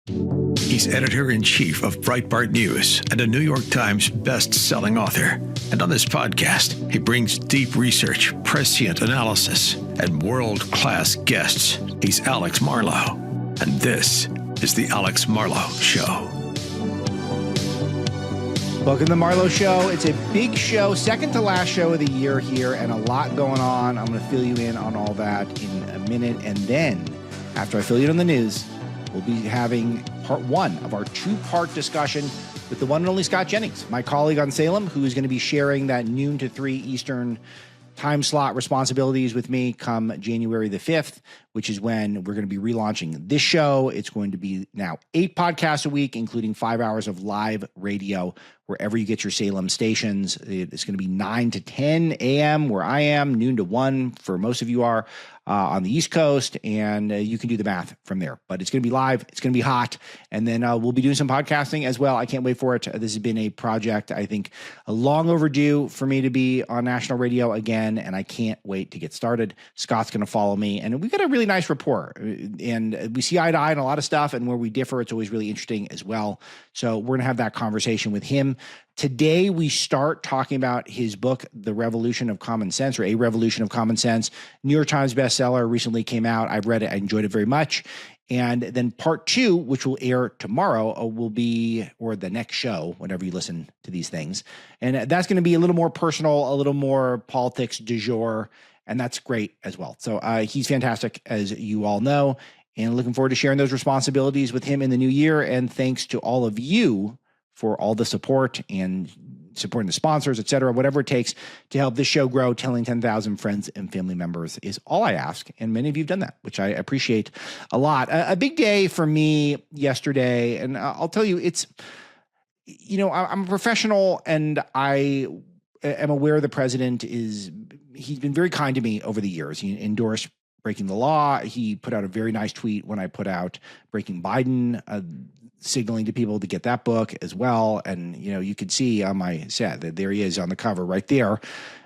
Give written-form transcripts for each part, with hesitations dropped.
He's editor-in-chief of Breitbart News and a New York Times best-selling author. And on this podcast, he brings deep research, prescient analysis, and world-class guests. He's Alex Marlow, and this is the Alex Marlow Show. Welcome to the Marlow Show. It's a big show, second to last show of the year here, and a lot going on. I'm going to fill you in on all that in a minute. And then, after I fill you in on the news, we'll be having part one of our two-part discussion with the one and only Scott Jennings, my colleague on Salem, who is going to be sharing that noon to 3 Eastern time slot responsibilities with me come January the 5th, which is when we're going to be relaunching this show. It's going to be now 8 podcasts a week, including 5 hours of live radio wherever you get your Salem stations. It's going to be 9 to 10 a.m. where I am, noon to 1 for most of you are on the East Coast, and you can do the math from there. But it's going to be live. It's going to be hot. And then we'll be doing some podcasting as well. I can't wait for it. This has been a project, I think, long overdue for me to be on national radio again, and I can't wait to get started. Scott's going to follow me, and we've got a really nice rapport, and we see eye to eye on a lot of stuff, and where we differ, it's always really interesting as well. So we're going to have that conversation with him. Today, we start talking about his book, The Revolution of Common Sense, or A Revolution of Common Sense. New York Times bestseller, recently came out. I've read it. I enjoyed it very much. And then part 2, which will air tomorrow, will be, or the next show, whenever you listen to these things. And that's going to be a little more personal, a little more politics du jour, and that's great as well. So he's fantastic, as you all know, and looking forward to sharing those responsibilities with him in the new year. And thanks to all of you for all the support and supporting the sponsors, et cetera, whatever it takes to help this show grow. Telling 10,000 friends and family members is all I ask. And many of you have done that, which I appreciate a lot. A big day for me yesterday. And I'll tell you, it's, I'm a professional, and I am aware the president he's been very kind to me over the years. He endorsed breaking the law. He put out a very nice tweet when I put out Breaking Biden, signaling to people to get that book as well. And, you could see on my set that there he is on the cover right there.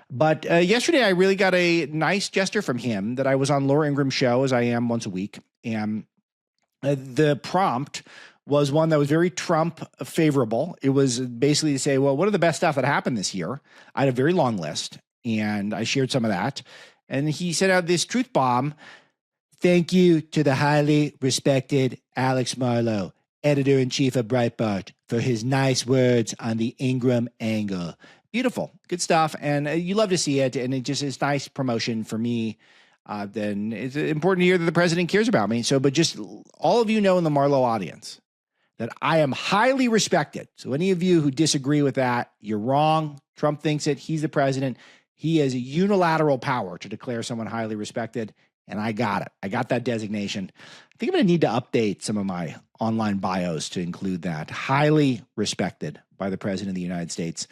But yesterday, I really got a nice gesture from him that I was on Laura Ingram's show, as I am once a week. And the prompt was one that was very Trump favorable. It was basically to say, well, what are the best stuff that happened this year? I had a very long list, and I shared some of that. And he sent out this truth bomb. Thank you to the highly respected Alex Marlow, editor-in-chief of Breitbart, for his nice words on the Ingram angle. Beautiful. Good stuff. And you love to see it. And it just is nice promotion for me. Then it's important to hear that the president cares about me. So, but just all of you know in the Marlow audience that I am highly respected. So any of you who disagree with that, you're wrong. Trump thinks it. He's the president. He has a unilateral power to declare someone highly respected. And I got it. I got that designation. I think I'm going to need to update some of my online bios to include that. Highly respected by the president of the United States.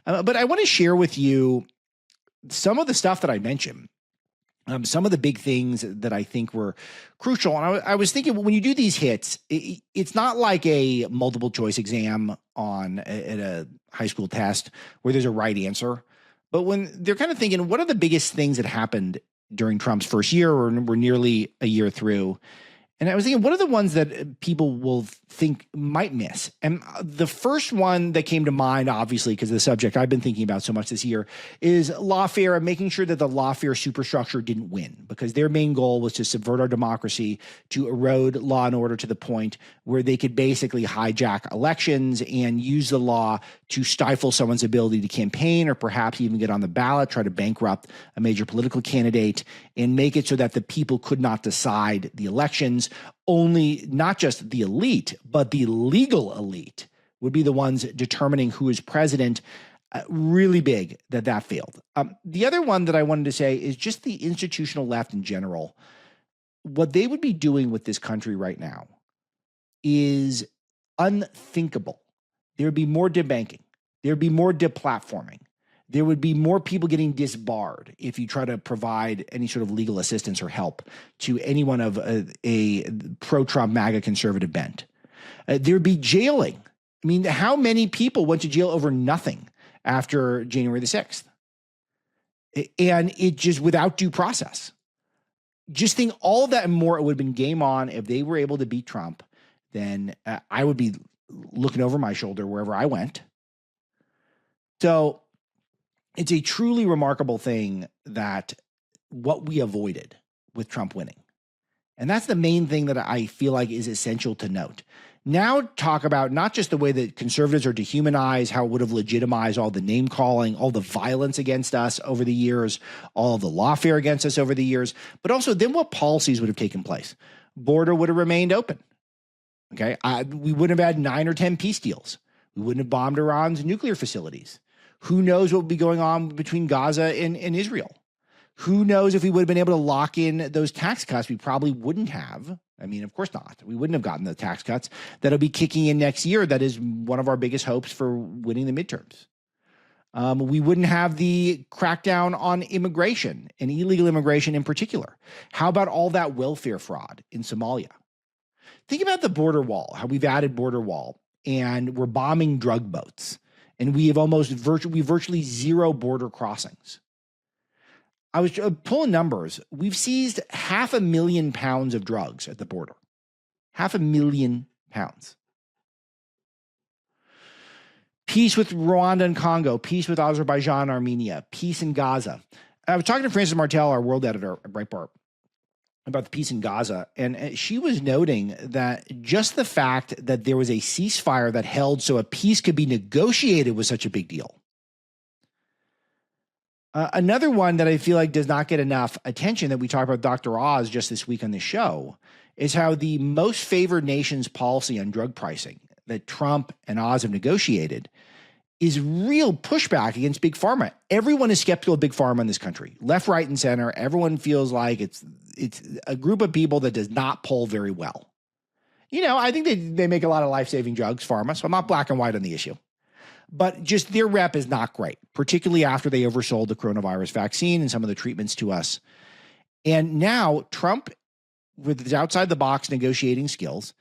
But I want to share with you some of the stuff that I mentioned, some of the big things that I think were crucial. And I was thinking, when you do these hits, it's not like a multiple choice exam at a high school test where there's a right answer. But when they're kind of thinking, what are the biggest things that happened during Trump's first year, or we're nearly a year through? And I was thinking, what are the ones that people will think might miss? And the first one that came to mind, obviously, because of the subject I've been thinking about so much this year, is lawfare, and making sure that the lawfare superstructure didn't win, because their main goal was to subvert our democracy, to erode law and order to the point where they could basically hijack elections and use the law to stifle someone's ability to campaign, or perhaps even get on the ballot, try to bankrupt a major political candidate, and make it so that the people could not decide the elections. Only not just the elite, but the legal elite would be the ones determining who is president. Really big that failed. The other one that I wanted to say is just the institutional left in general. What they would be doing with this country right now is unthinkable. There would be more debanking. There would be more deplatforming. There would be more people getting disbarred if you try to provide any sort of legal assistance or help to anyone of a pro-Trump MAGA conservative bent. There would be jailing. I mean, how many people went to jail over nothing after January the 6th? And it just without due process. Just think all of that and more, it would have been game on if they were able to beat Trump. then I would be looking over my shoulder wherever I went. So it's a truly remarkable thing that what we avoided with Trump winning. And that's the main thing that I feel like is essential to note. Now talk about not just the way that conservatives are dehumanized, how it would have legitimized all the name calling, all the violence against us over the years, all of the lawfare against us over the years, but also then what policies would have taken place. Border would have remained open. Okay. We wouldn't have had 9 or 10 peace deals. We wouldn't have bombed Iran's nuclear facilities. Who knows what would be going on between Gaza and Israel? Who knows if we would have been able to lock in those tax cuts? We probably wouldn't have. I mean, of course not. We wouldn't have gotten the tax cuts that'll be kicking in next year. That is one of our biggest hopes for winning the midterms. We wouldn't have the crackdown on immigration and illegal immigration in particular. How about all that welfare fraud in Somalia? Think about the border wall, how we've added border wall and we're bombing drug boats. And we have virtually zero border crossings. I was pulling numbers. We've seized 500,000 pounds of drugs at the border. 500,000 pounds. Peace with Rwanda and Congo. Peace with Azerbaijan and Armenia. Peace in Gaza. I was talking to Frances Martell, our world editor at Breitbart, about the peace in Gaza. And she was noting that just the fact that there was a ceasefire that held so a peace could be negotiated was such a big deal. Another one that I feel like does not get enough attention that we talked about Dr. Oz just this week on the show is how the most favored nations policy on drug pricing that Trump and Oz have negotiated is real pushback against Big Pharma. Everyone is skeptical of Big Pharma in this country, left, right, and center. Everyone feels like it's a group of people that does not poll very well. You know, I think they make a lot of life-saving drugs, Pharma, so I'm not black and white on the issue. But just their rep is not great, particularly after they oversold the coronavirus vaccine and some of the treatments to us. And now Trump, with his outside-the-box negotiating skills,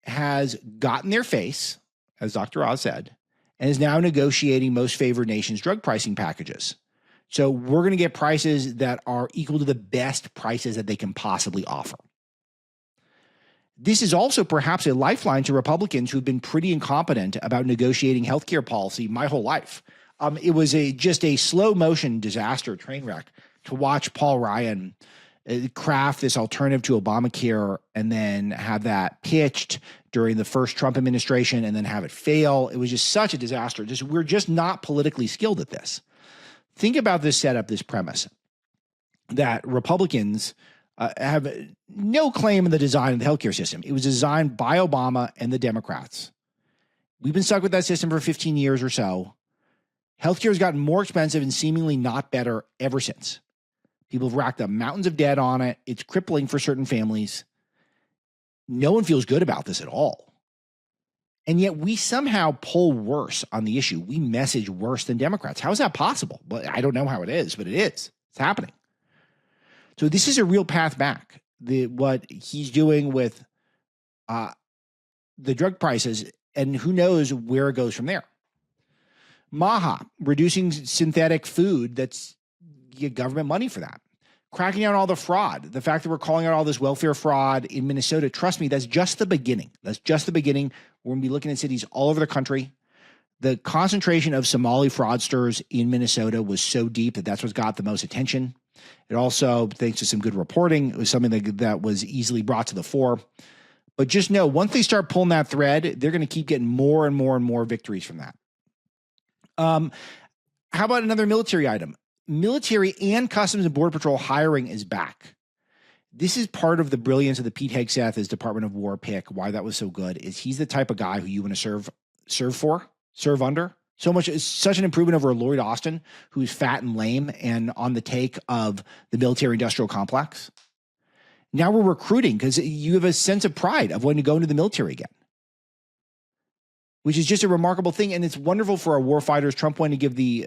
has gotten their face, as Dr. Oz said, and is now negotiating most favored nations drug pricing packages. So we're going to get prices that are equal to the best prices that they can possibly offer. This is also perhaps a lifeline to Republicans who've been pretty incompetent about negotiating healthcare policy my whole life. It was just a slow motion disaster train wreck to watch Paul Ryan craft this alternative to Obamacare and then have that pitched during the first Trump administration and then have it fail. It was just such a disaster. We're just not politically skilled at this. Think about this setup, this premise that Republicans have no claim in the design of the healthcare system. It was designed by Obama and the Democrats. We've been stuck with that system for 15 years or so. Healthcare has gotten more expensive and seemingly not better ever since. People have racked up mountains of debt on it. It's crippling for certain families. No one feels good about this at all. And yet we somehow poll worse on the issue. We message worse than Democrats. How is that possible? Well, I don't know how it is, but it is. It's happening. So this is a real path back. What he's doing with the drug prices, and who knows where it goes from there. MAHA, reducing synthetic food, that's you get government money for that. Cracking down all the fraud. The fact that we're calling out all this welfare fraud in Minnesota, trust me, that's just the beginning. That's just the beginning. We're going to be looking at cities all over the country. The concentration of Somali fraudsters in Minnesota was so deep that that's what's got the most attention. It also, thanks to some good reporting, it was something that was easily brought to the fore. But just know, once they start pulling that thread, they're going to keep getting more and more and more victories from that. How about another military item? Military and Customs and Border Patrol hiring is back. This is part of the brilliance of the Pete Hegseth as Department of War pick. Why that was so good is he's the type of guy who you want to serve under. So much, it's such an improvement over Lloyd Austin, who's fat and lame and on the take of the military industrial complex. Now we're recruiting because you have a sense of pride of wanting to go into the military again, which is just a remarkable thing. And it's wonderful for our warfighters. Trump wanted to give the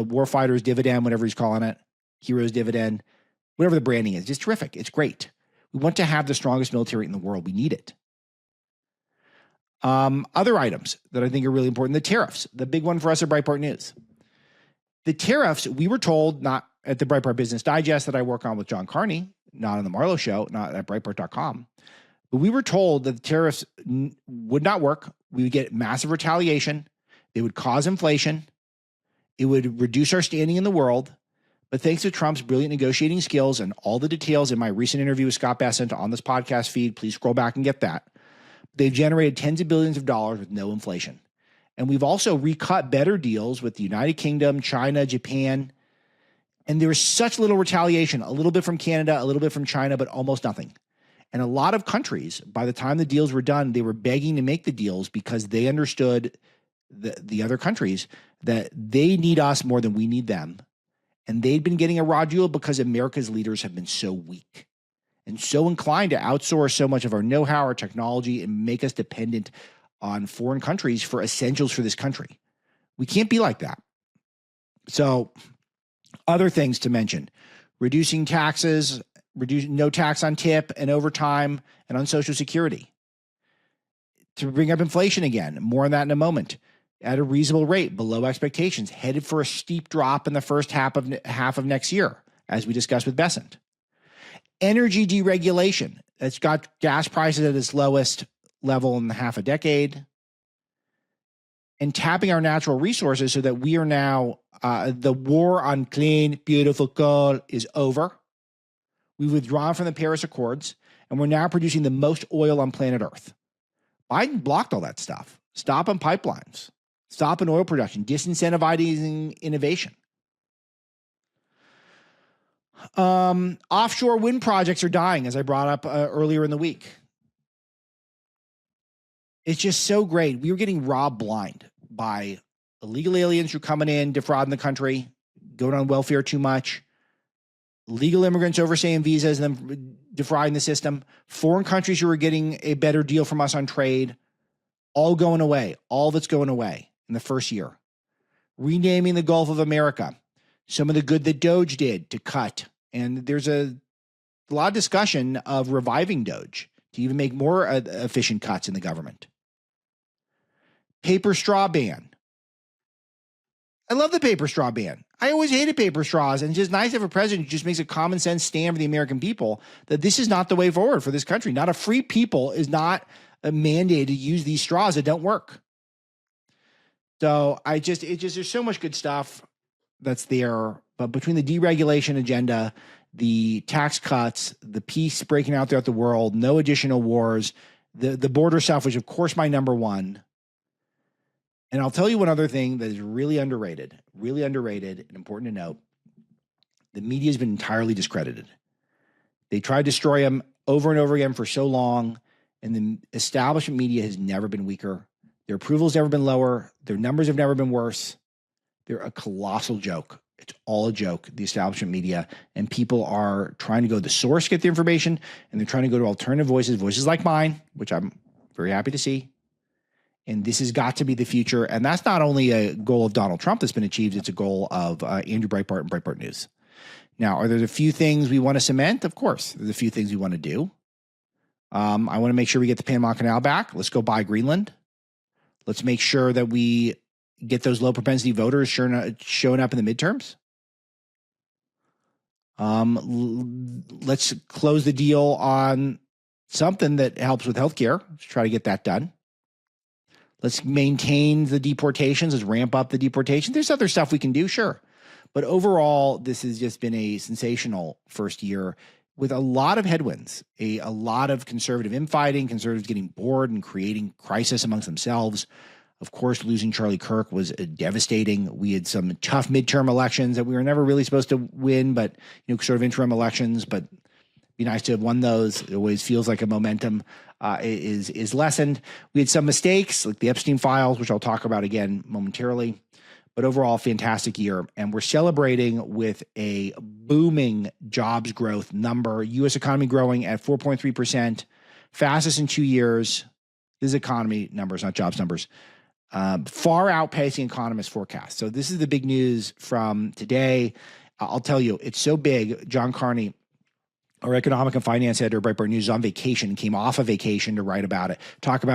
warfighters dividend, whatever he's calling it, heroes dividend, whatever the branding is. Just terrific. It's great. We want to have the strongest military in the world. We need it. Other items that I think are really important, the tariffs, the big one for us at Breitbart News. The tariffs, we were told, not at the Breitbart Business Digest that I work on with John Carney, not on the Marlow Show, not at Breitbart.com, But we were told that the tariffs would not work. We would get massive retaliation. They would cause inflation. It would reduce our standing in the world. But thanks to Trump's brilliant negotiating skills and all the details in my recent interview with Scott Jennings on this podcast feed, please scroll back and get that. They've generated tens of billions of dollars with no inflation. And we've also recut better deals with the United Kingdom, China, Japan. And there was such little retaliation, a little bit from Canada, a little bit from China, but almost nothing. And a lot of countries, by the time the deals were done, they were begging to make the deals because they understood the other countries that they need us more than we need them. And they'd been getting a raw deal because America's leaders have been so weak and so inclined to outsource so much of our know-how, our technology, and make us dependent on foreign countries for essentials for this country. We can't be like that. So other things to mention: reducing taxes, no tax on tip and overtime and on Social Security. To bring up inflation again, more on that in a moment, at a reasonable rate, below expectations, headed for a steep drop in the first half of next year, as we discussed with Besant. Energy deregulation. It's got gas prices at its lowest level in half a decade. And tapping our natural resources so that we are now, the war on clean, beautiful coal is over. We've withdrawn from the Paris Accords, and we're now producing the most oil on planet Earth. Biden blocked all that stuff. Stopping pipelines, stopping oil production, disincentivizing innovation. Offshore wind projects are dying, as I brought up earlier in the week. It's just so great. We were getting robbed blind by illegal aliens who are coming in, defrauding the country, going on welfare too much, legal immigrants overstaying visas and then defrauding the system, foreign countries who are getting a better deal from us on trade, all going away, all that's going away in the first year. Renaming the Gulf of America, some of the good that Doge did to cut. And there's a lot of discussion of reviving Doge to even make more efficient cuts in the government. Paper straw ban. I love the paper straw ban. I always hated paper straws, and it's just nice to have a president who just makes a common sense stand for the American people that this is not the way forward for this country. Not a free people is not mandated to use these straws that don't work. So there's so much good stuff that's there. But between the deregulation agenda, the tax cuts, the peace breaking out throughout the world, no additional wars, the border stuff, which of course my number one. And I'll tell you one other thing that is really underrated and important to note. The media has been entirely discredited. They tried to destroy them over and over again for so long, and the establishment media has never been weaker. Their approval has never been lower. Their numbers have never been worse. They're a colossal joke. It's all a joke, the establishment media, and people are trying to go to the source to get the information, and they're trying to go to alternative voices like mine, which I'm very happy to see. And this has got to be the future. And that's not only a goal of Donald Trump that's been achieved, it's a goal of Andrew Breitbart and Breitbart News. Now, are there a few things we want to cement? Of course, there's a few things we want to do. I want to make sure we get the Panama Canal back. Let's go buy Greenland. Let's make sure that we get those low propensity voters showing up in the midterms. Let's close the deal on something that helps with healthcare. Let's try to get that done. Let's maintain the deportations. Let's ramp up the deportation. There's other stuff we can do, sure. But overall, this has just been a sensational first year with a lot of headwinds, a lot of conservative infighting, conservatives getting bored and creating crisis amongst themselves. Of course, losing Charlie Kirk was devastating. We had some tough midterm elections that we were never really supposed to win, but sort of interim elections, but be nice to have won those. It always feels like a momentum is lessened. We had some mistakes like the Epstein files, which I'll talk about again momentarily, but overall fantastic year. And we're celebrating with a booming jobs growth number, U.S. economy growing at 4.3%, fastest in 2 years. This is economy numbers, not jobs numbers. Far outpacing economists' forecasts. So this is the big news from today. I'll tell you, it's so big. John Carney, our economic and finance editor at Breitbart News, is on vacation, came off of vacation to write about it.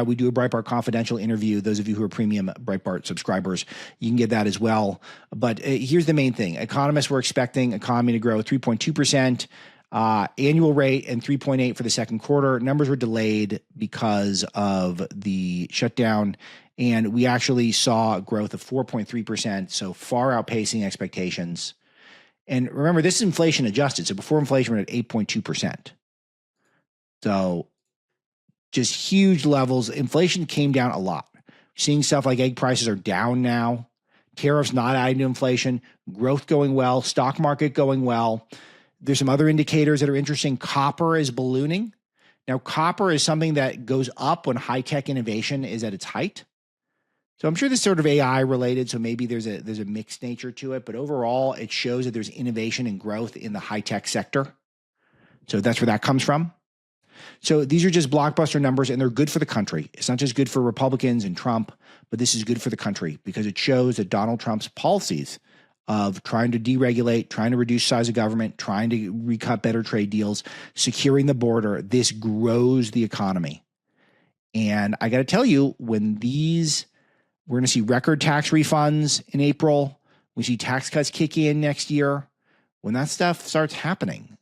We do a Breitbart Confidential interview. Those of you who are premium Breitbart subscribers, you can get that as well. But here's the main thing. Economists were expecting economy to grow 3.2%. annual rate and 3.8 for the second quarter. Numbers were delayed because of the shutdown, and we actually saw growth of 4.3%, so far outpacing expectations. And remember, this is inflation adjusted. So before inflation, we're at 8.2%. So just huge levels. Inflation came down a lot. Seeing stuff like egg prices are down now. Tariffs not adding to inflation. Growth going well. Stock market going well. There's some other indicators that are interesting. Copper is ballooning. Now, copper is something that goes up when high-tech innovation is at its height. So I'm sure this is sort of AI related, so maybe there's a mixed nature to it, but overall it shows that there's innovation and growth in the high-tech sector. So that's where that comes from. So these are just blockbuster numbers, and they're good for the country. It's not just good for Republicans and Trump, but this is good for the country because it shows that Donald Trump's policies of trying to deregulate, trying to reduce size of government, trying to recut better trade deals, securing the border, this grows the economy. And I got to tell you, when we're going to see record tax refunds in April. We see tax cuts kick in next year. When that stuff starts happening,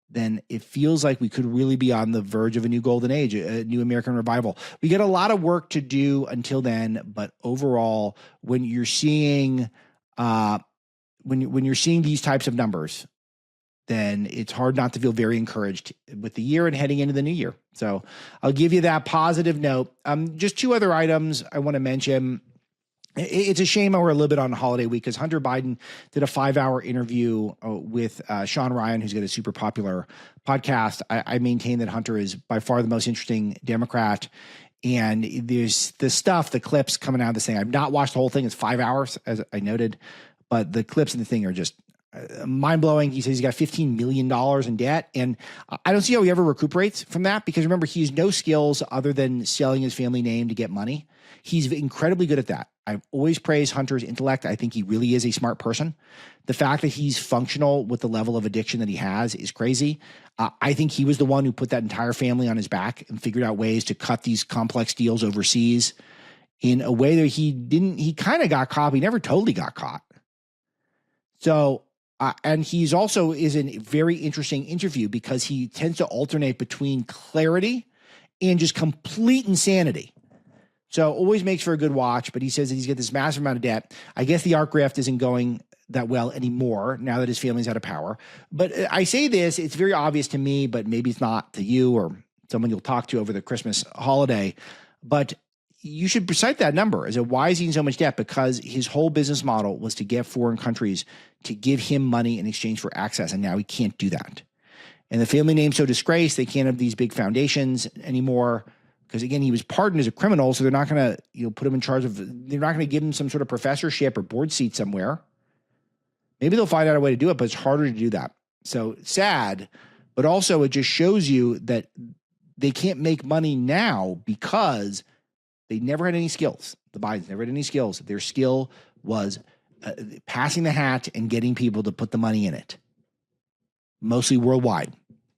then it feels like we could really be on the verge of a new golden age, a new American revival. We got a lot of work to do until then, but overall, when you're seeing when you're seeing these types of numbers, then it's hard not to feel very encouraged with the year and heading into the new year. So I'll give you that positive note. Just two other items I want to mention. It's a shame we're a little bit on holiday week because Hunter Biden did a 5-hour interview with Sean Ryan, who's got a super popular podcast. I maintain that Hunter is by far the most interesting Democrat. And there's the clips coming out of this thing. I've not watched the whole thing. It's 5 hours, as I noted. But the clips in the thing are just mind-blowing. He says he's got $15 million in debt. And I don't see how he ever recuperates from that because, remember, he has no skills other than selling his family name to get money. He's incredibly good at that. I've always praised Hunter's intellect. I think he really is a smart person. The fact that he's functional with the level of addiction that he has is crazy. I think he was the one who put that entire family on his back and figured out ways to cut these complex deals overseas in a way that he kind of got caught. He never totally got caught. So, and he's also is a very interesting interview because he tends to alternate between clarity and just complete insanity. So always makes for a good watch, but he says that he's got this massive amount of debt. I guess the art graft isn't going that well anymore now that his family's out of power. But I say this, it's very obvious to me, but maybe it's not to you or someone you'll talk to over the Christmas holiday. But you should cite that number as a why is he in so much debt? Because his whole business model was to get foreign countries to give him money in exchange for access, and now he can't do that. And the family name's so disgraced, they can't have these big foundations anymore. Because again, he was pardoned as a criminal, so they're not going to put him in charge of. They're not going to give him some sort of professorship or board seat somewhere. Maybe they'll find out a way to do it, but it's harder to do that. So sad, but also it just shows you that they can't make money now because they never had any skills. The Bidens never had any skills. Their skill was passing the hat and getting people to put the money in it, mostly worldwide.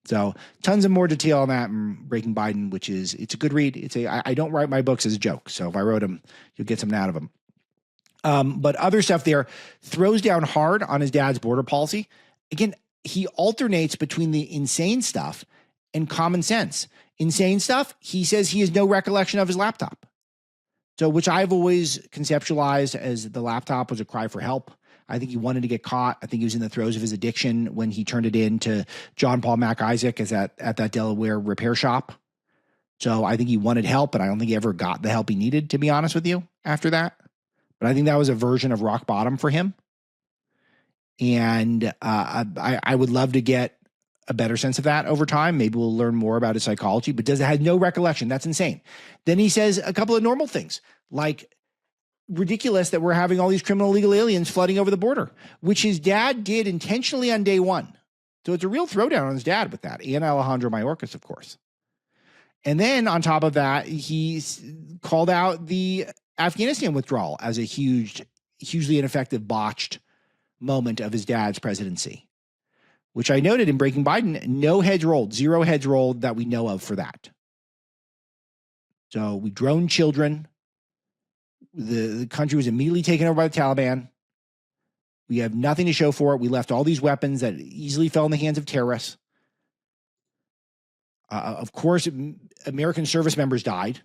So tons of more detail on that in Breaking Biden, which is, it's a good read. I don't write my books as a joke. So if I wrote them, you'll get something out of them. But other stuff there, throws down hard on his dad's border policy. Again, he alternates between the insane stuff and common sense. Insane stuff, he says he has no recollection of his laptop. So, which I've always conceptualized as the laptop was a cry for help. I think he wanted to get caught. I think he was in the throes of his addiction when he turned it in to John Paul Mac Isaac at that Delaware repair shop. So I think he wanted help, but I don't think he ever got the help he needed, to be honest with you, after that. But I think that was a version of rock bottom for him. And I would love to get a better sense of that over time. Maybe we'll learn more about his psychology, but has no recollection. That's insane. Then he says a couple of normal things, like ridiculous that we're having all these criminal illegal aliens flooding over the border, which his dad did intentionally on day one. So it's a real throwdown on his dad with that, and Alejandro Mayorkas, of course. And then on top of that, he's called out the Afghanistan withdrawal as a hugely ineffective, botched moment of his dad's presidency, which I noted in Breaking Biden, no heads rolled, zero heads rolled that we know of for that. So we droned children. The country was immediately taken over by the Taliban. We have nothing to show for it. We left all these weapons that easily fell in the hands of terrorists. Of course, American service members died.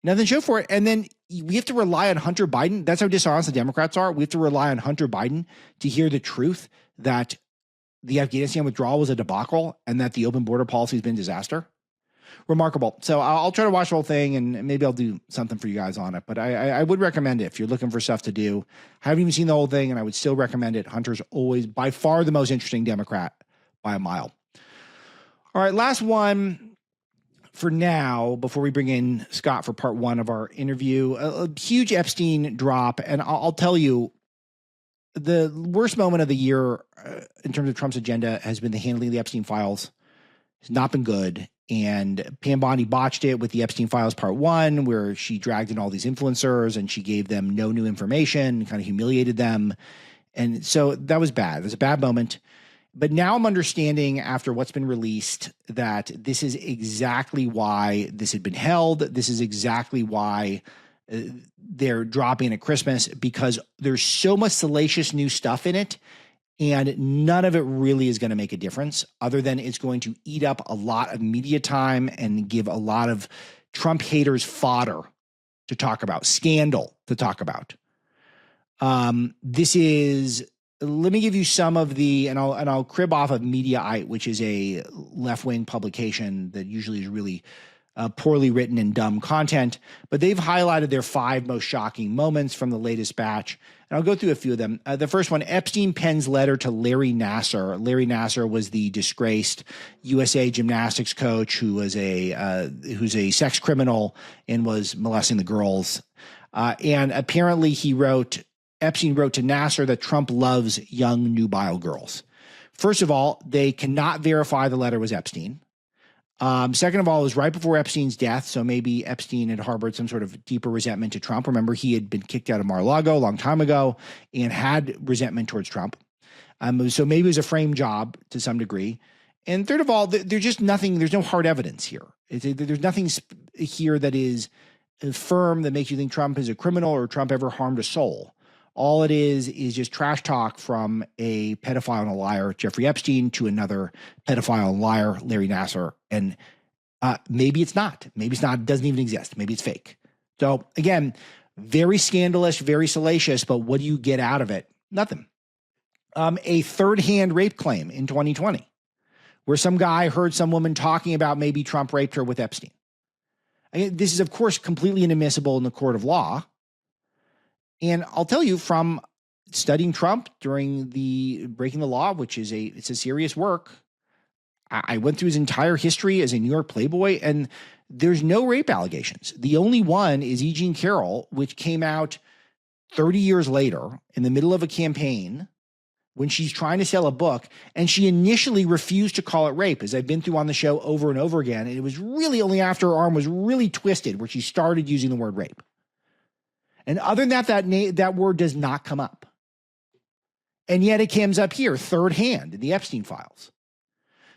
Nothing to show for it. And then we have to rely on Hunter Biden. That's how dishonest the Democrats are. We have to rely on Hunter Biden to hear the truth that the Afghanistan withdrawal was a debacle and that the open border policy has been a disaster. Remarkable. So I'll try to watch the whole thing and maybe I'll do something for you guys on it. But I would recommend it if you're looking for stuff to do. I haven't even seen the whole thing and I would still recommend it. Hunter's always by far the most interesting Democrat by a mile. All right, last one for now before we bring in Scott for part one of our interview. A huge Epstein drop. And I'll tell you, the worst moment of the year in terms of Trump's agenda has been the handling of the Epstein files. It's not been good. And Pam Bondi botched it with the Epstein files part one, where she dragged in all these influencers and she gave them no new information, kind of humiliated them. And so that was bad. It was a bad moment. But now I'm understanding after what's been released that this is exactly why this had been held. This is exactly why they're dropping at Christmas, because there's so much salacious new stuff in it. And none of it really is going to make a difference other than it's going to eat up a lot of media time and give a lot of Trump haters fodder to talk about, scandal to talk about. Let me give you some of the, and I'll crib off of Mediaite, which is a left-wing publication that usually is really poorly written and dumb content, but they've highlighted their 5 most shocking moments from the latest batch. And I'll go through a few of them. The first one, Epstein pens letter to Larry Nassar. Larry Nassar was the disgraced USA gymnastics coach who's a sex criminal and was molesting the girls. And apparently Epstein wrote to Nassar that Trump loves young nubile girls. First of all, they cannot verify the letter was Epstein. Second of all, it was right before Epstein's death, so maybe Epstein had harbored some sort of deeper resentment to Trump. Remember, he had been kicked out of Mar-a-Lago a long time ago and had resentment towards Trump. So maybe it was a frame job to some degree. And third of all, there's just nothing, there's no hard evidence here. There's nothing here that is firm that makes you think Trump is a criminal or Trump ever harmed a soul. All it is just trash talk from a pedophile and a liar, Jeffrey Epstein, to another pedophile and liar, Larry Nassar. And maybe it's not. Maybe it's not. It doesn't even exist. Maybe it's fake. So again, very scandalous, very salacious, but what do you get out of it? Nothing. A third-hand rape claim in 2020, where some guy heard some woman talking about maybe Trump raped her with Epstein. This is, of course, completely inadmissible in the court of law. And I'll tell you, from studying Trump during the Breaking the Law, which is it's a serious work, I went through his entire history as a New York Playboy, and there's no rape allegations. The only one is E. Jean Carroll, which came out 30 years later in the middle of a campaign when she's trying to sell a book, and she initially refused to call it rape, as I've been through on the show over and over again. And it was really only after her arm was really twisted where she started using the word rape. And other than that word does not come up. And yet it comes up here, third hand, in the Epstein files.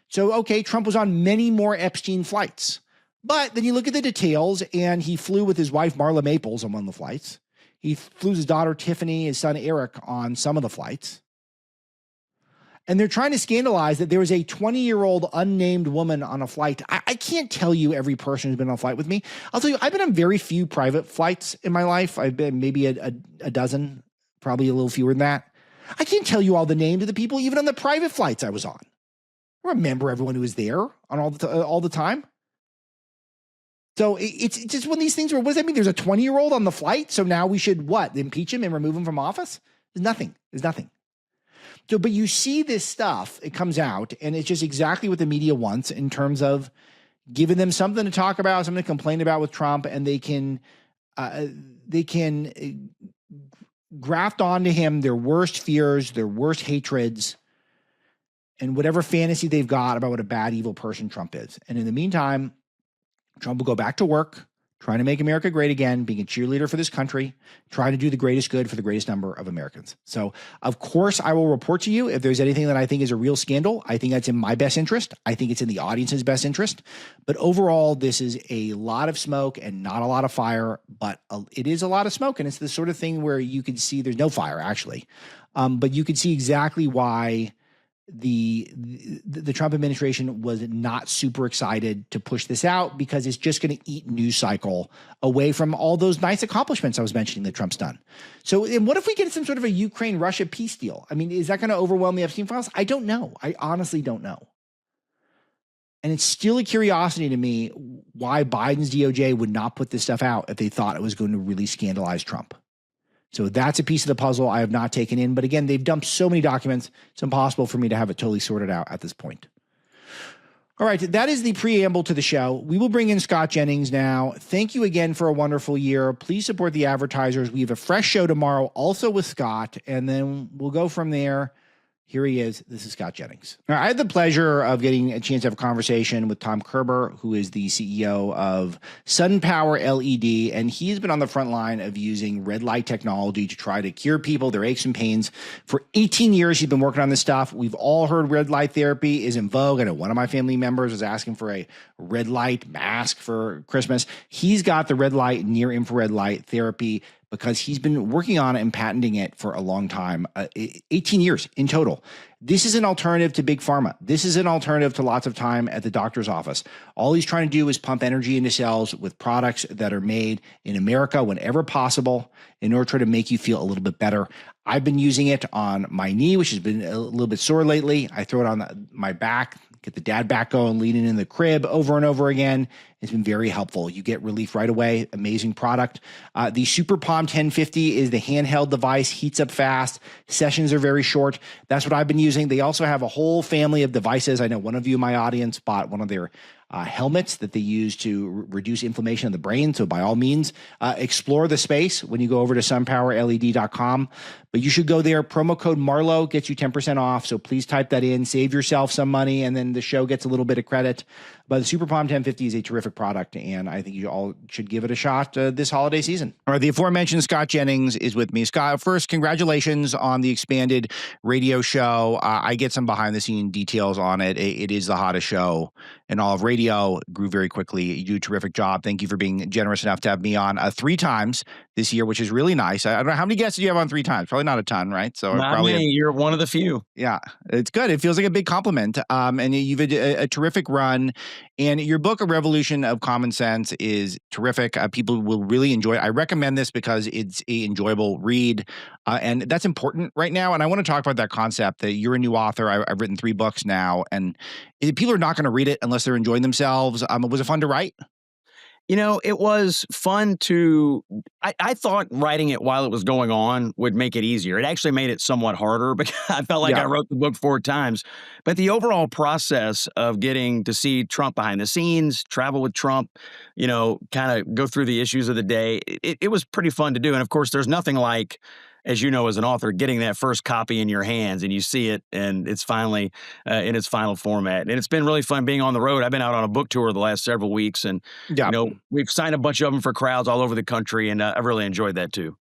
So, okay, Trump was on many more Epstein flights. But then you look at the details, and he flew with his wife, Marla Maples, on one of the flights. He flew his daughter, Tiffany, his son, Eric, on some of the flights. And they're trying to scandalize that there was a 20-year-old unnamed woman on a flight. I can't tell you every person who's been on a flight with me. I'll tell you, I've been on very few private flights in my life. I've been maybe a dozen, probably a little fewer than that. I can't tell you all the names of the people, even on the private flights I was on. I remember everyone who was there on all the time. So it's just one of these things where, what does that mean? There's a 20-year-old on the flight, so now we should, what, impeach him and remove him from office? There's nothing. So, but you see this stuff, it comes out, and it's just exactly what the media wants in terms of giving them something to talk about, something to complain about with Trump, and they can graft onto him their worst fears, their worst hatreds, and whatever fantasy they've got about what a bad, evil person Trump is. And in the meantime, Trump will go back to work, trying to make America great again, being a cheerleader for this country, trying to do the greatest good for the greatest number of Americans. So, of course, I will report to you if there's anything that I think is a real scandal. I think that's in my best interest. I think it's in the audience's best interest. But overall, this is a lot of smoke and not a lot of fire, but it is a lot of smoke. And it's the sort of thing where you can see there's no fire, actually. But you can see exactly why the Trump administration was not super excited to push this out because it's just going to eat news cycle away from all those nice accomplishments I was mentioning that Trump's done. So, and what if we get some sort of a Ukraine-Russia peace deal? I mean, is that going to overwhelm the Epstein files? I don't know. I honestly don't know. And it's still a curiosity to me why Biden's DOJ would not put this stuff out if they thought it was going to really scandalize Trump. So that's a piece of the puzzle I have not taken in. But again, they've dumped so many documents, it's impossible for me to have it totally sorted out at this point. All right, that is the preamble to the show. We will bring in Scott Jennings now. Thank you again for a wonderful year. Please support the advertisers. We have a fresh show tomorrow, also with Scott, and then we'll go from there. Here he is. This is Scott Jennings. Now, I had the pleasure of getting a chance to have a conversation with Tom Kerber, who is the CEO of SunPower LED, and he's been on the front line of using red light technology to try to cure people, their aches and pains. For 18 years, he's been working on this stuff. We've all heard red light therapy is in vogue. I know one of my family members was asking for a red light mask for Christmas. He's got the red light, near infrared light therapy because he's been working on it and patenting it for a long time, 18 years in total. This is an alternative to big pharma. This is an alternative to lots of time at the doctor's office. All he's trying to do is pump energy into cells with products that are made in America whenever possible in order to make you feel a little bit better. I've been using it on my knee, which has been a little bit sore lately. I throw it on my back, get the dad back going, leaning in the crib over and over again. It's been very helpful. You get relief right away. Amazing product. The Super Palm 1050 is the handheld device, heats up fast. Sessions are very short. That's what I've been using. They also have a whole family of devices. I know one of you in my audience bought one of their helmets that they use to reduce inflammation in the brain. So by all means, explore the space when you go over to sunpowerled.com. But you should go there. Promo code Marlow gets you 10% off. So please type that in, save yourself some money, and then the show gets a little bit of credit. But the Super Palm 1050 is a terrific product, and I think you all should give it a shot this holiday season. All right, the aforementioned Scott Jennings is with me. Scott, first, congratulations on the expanded radio show. I get some behind-the-scenes details on it. It is the hottest show in all of radio. It grew very quickly. You do a terrific job. Thank you for being generous enough to have me on 3 times this year, which is really nice. I don't know how many guests do you have on 3 times? Probably not a ton, right? So not probably many. You're one of the few. Yeah, it's good. It feels like a big compliment. And you've had a terrific run. And your book, A Revolution of Common Sense, is terrific. People will really enjoy it. I recommend this because it's an enjoyable read. And that's important right now. And I want to talk about that concept that you're a new author. I've written 3 books now. And people are not going to read it unless they're enjoying themselves. Was it fun to write? You know, it was fun to, I thought writing it while it was going on would make it easier. It actually made it somewhat harder because I felt like I wrote the book 4 times. But the overall process of getting to see Trump behind the scenes, travel with Trump, you know, kind of go through the issues of the day, it was pretty fun to do. And of course, there's nothing like, as you know, as an author, getting that first copy in your hands and you see it and it's finally in its final format. And it's been really fun being on the road. I've been out on a book tour the last several weeks and, you know, we've signed a bunch of them for crowds all over the country. And I've really enjoyed that too.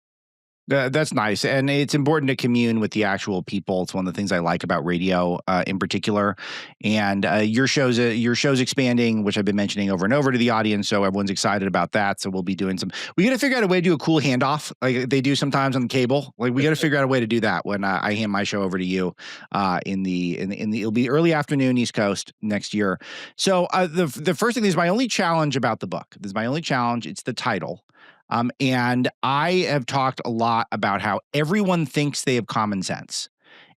That's nice. And it's important to commune with the actual people. It's one of the things I like about radio in particular. And your show's expanding, which I've been mentioning over and over to the audience. So everyone's excited about that. So we'll be doing we got to figure out a way to do a cool handoff like they do sometimes on the cable. Like we got to figure out a way to do that when I hand my show over to you it'll be early afternoon East Coast next year. So the first thing is my only challenge about the book. This is my only challenge. It's the title. And I have talked a lot about how everyone thinks they have common sense.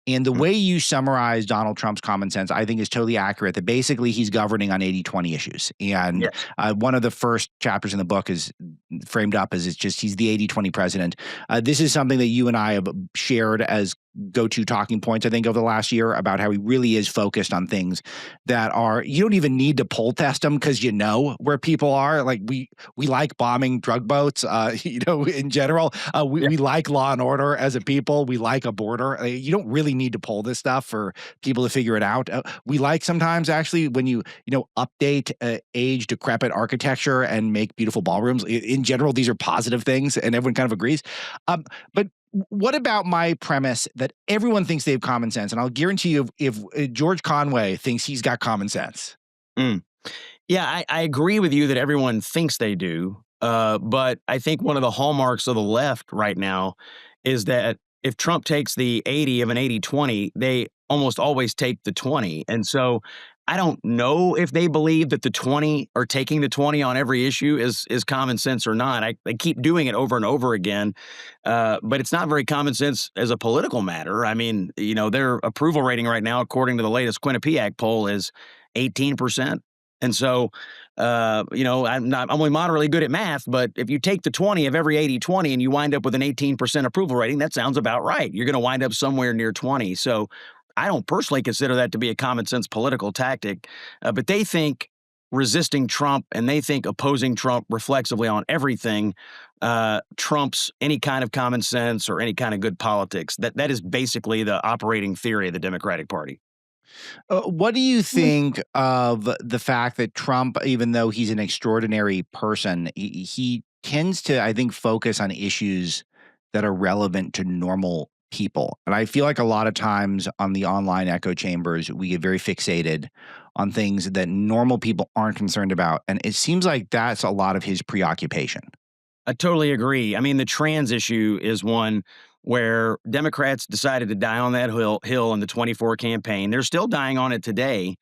And the way you summarize Donald Trump's common sense, I think, is totally accurate, that basically he's governing on 80-20 issues. And one of the first chapters in the book is framed up as he's the 80-20 president. This is something that you and I have shared as go-to talking points, I think, over the last year about how he really is focused on things that are, you don't even need to poll test them because you know where people are. Like we like bombing drug boats, in general. We like law and order as a people. We like a border. You don't really need to poll this stuff for people to figure it out. We like sometimes actually when you update age decrepit architecture and make beautiful ballrooms. In general, these are positive things and everyone kind of agrees. But what about my premise that everyone thinks they have common sense? And I'll guarantee you if George Conway thinks he's got common sense. Yeah, I agree with you that everyone thinks they do. But I think one of the hallmarks of the left right now is that if Trump takes the 80 of an 80-20, they almost always take the 20. And so I don't know if they believe that the 20 or taking the 20 on every issue is common sense or not. They keep doing it over and over again, but it's not very common sense as a political matter. I mean, their approval rating right now, according to the latest Quinnipiac poll, is 18%. And so, I'm only moderately good at math, but if you take the 20 of every 80-20 and you wind up with an 18% approval rating, that sounds about right. You're going to wind up somewhere near 20. So I don't personally consider that to be a common sense political tactic, but they think resisting Trump and they think opposing Trump reflexively on everything trumps any kind of common sense or any kind of good politics. That is basically the operating theory of the Democratic Party. What do you think of the fact that Trump, even though he's an extraordinary person, he tends to, I think, focus on issues that are relevant to normal people? And I feel like a lot of times on the online echo chambers, we get very fixated on things that normal people aren't concerned about. And it seems like that's a lot of his preoccupation. I totally agree. I mean, the trans issue is one where Democrats decided to die on that hill in the 24 campaign. They're still dying on it today,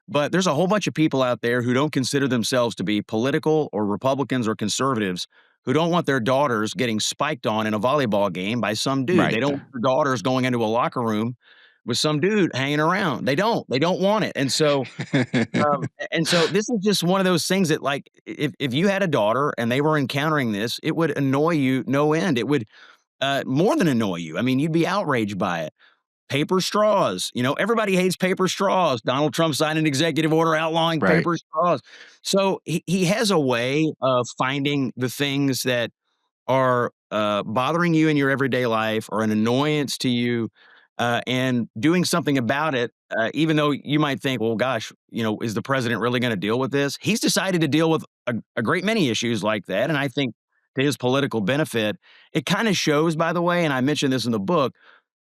but there's a whole bunch of people out there who don't consider themselves to be political or Republicans or conservatives who don't want their daughters getting spiked on in a volleyball game by some dude. They Right. don't want their daughters going into a locker room with some dude hanging around. They don't want it. And so this is just one of those things that, like, if you had a daughter and they were encountering this, it would annoy you no end. It would more than annoy you. I mean, you'd be outraged by it. Paper straws. Everybody hates paper straws. Donald Trump signed an executive order outlawing Right. paper straws. So he has a way of finding the things that are bothering you in your everyday life or an annoyance to you, and doing something about it, even though you might think, well, gosh, is the president really going to deal with this? He's decided to deal with a great many issues like that. And I think to his political benefit, it kind of shows, by the way, and I mentioned this in the book,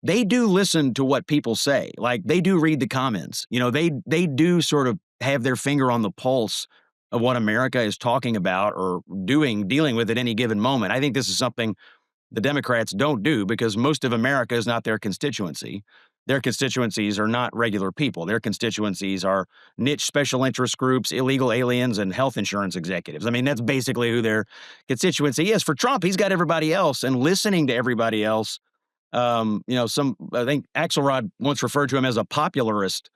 they do listen to what people say. Like, they do read the comments. They do sort of have their finger on the pulse of what America is talking about or dealing with at any given moment. I think this is something the Democrats don't do because most of America is not their constituency. Their constituencies are not regular people. Their constituencies are niche special interest groups, illegal aliens, and health insurance executives. I mean, that's basically who their constituency is. For Trump, he's got everybody else, and listening to everybody else. I think Axelrod once referred to him as a popularist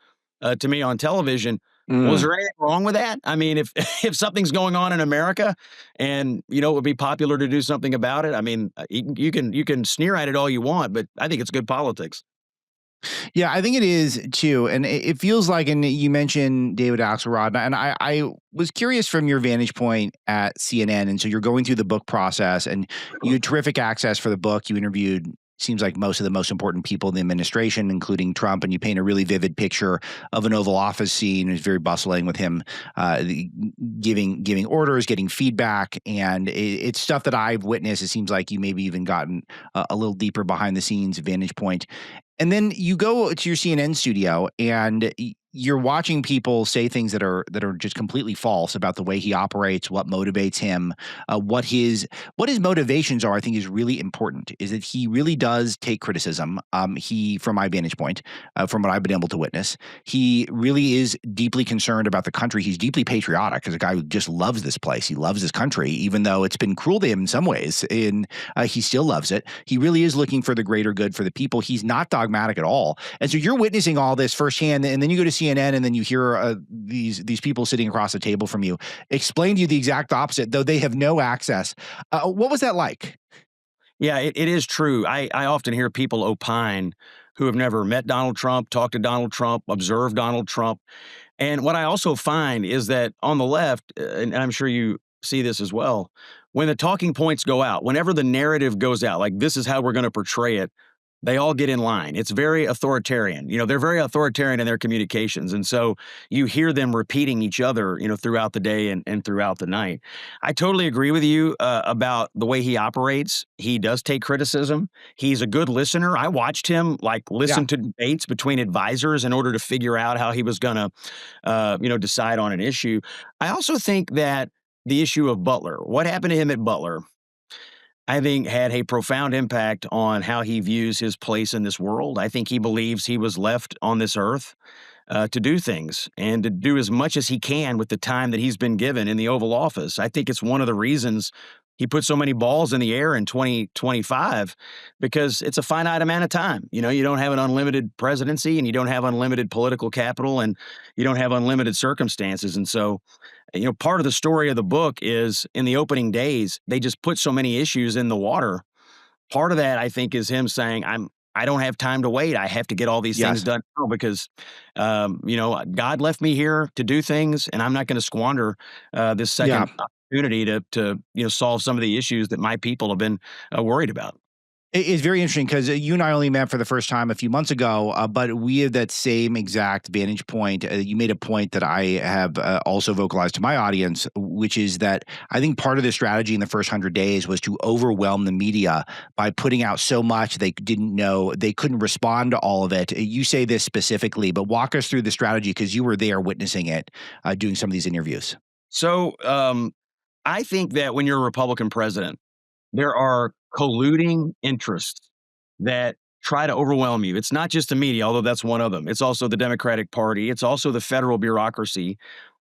to me on television. Well, is Mm. there anything wrong with that? I mean, if if something's going on in America and it would be popular to do something about it, I mean, you can sneer at it all you want, but I think it's good politics. Yeah, I think it is too. And it feels like, and you mentioned David Axelrod, and I was curious from your vantage point at CNN. And so you're going through the book process and you had terrific access for the book. You interviewed, seems like most of the most important people in the administration, including Trump, and you paint a really vivid picture of an Oval Office scene. It's very bustling with him giving orders, getting feedback, and it's stuff that I've witnessed. It seems like you maybe even gotten a little deeper behind the scenes vantage point. And then you go to your CNN studio and you're watching people say things that are just completely false about the way he operates, what motivates him, what his motivations are. I think is really important. Is that he really does take criticism. He, from my vantage point, from what I've been able to witness, he really is deeply concerned about the country. He's deeply patriotic as a guy who just loves this place. He loves his country, even though it's been cruel to him in some ways. And he still loves it. He really is looking for the greater good for the people. He's not dogmatic at all. And so you're witnessing all this firsthand, and then you go to CNN, and then you hear these people sitting across the table from you explain to you the exact opposite, though they have no access. What was that like? Yeah, it is true. I often hear people opine who have never met Donald Trump, talked to Donald Trump, observed Donald Trump. And what I also find is that on the left, and I'm sure you see this as well, when the talking points go out, whenever the narrative goes out, like this is how we're going to portray it, they all get in line. It's very authoritarian. They're very authoritarian in their communications. And so you hear them repeating each other, throughout the day and throughout the night. I totally agree with you about the way he operates. He does take criticism. He's a good listener. I watched him Yeah. listen to debates between advisors in order to figure out how he was going to, decide on an issue. I also think that the issue of Butler, what happened to him at Butler? I think had a profound impact on how he views his place in this world. I think he believes he was left on this earth to do things and to do as much as he can with the time that he's been given in the Oval Office. I think it's one of the reasons he put so many balls in the air in 2025 because it's a finite amount of time. You know, you don't have an unlimited presidency and you don't have unlimited political capital and you don't have unlimited circumstances. And so, part of the story of the book is in the opening days, they just put so many issues in the water. Part of that, I think, is him saying, I don't have time to wait. I have to get all these things done now because, God left me here to do things, and I'm not going to squander this second opportunity to solve some of the issues that my people have been worried about. It's very interesting because you and I only met for the first time a few months ago, but we have that same exact vantage point. You made a point that I have also vocalized to my audience, which is that I think part of the strategy in the first 100 days was to overwhelm the media by putting out so much they didn't know, they couldn't respond to all of it. You say this specifically, but walk us through the strategy because you were there witnessing it, doing some of these interviews. So I think that when you're a Republican president, there are colluding interests that try to overwhelm you. It's not just the media, although that's one of them. It's also the Democratic Party. It's also the federal bureaucracy.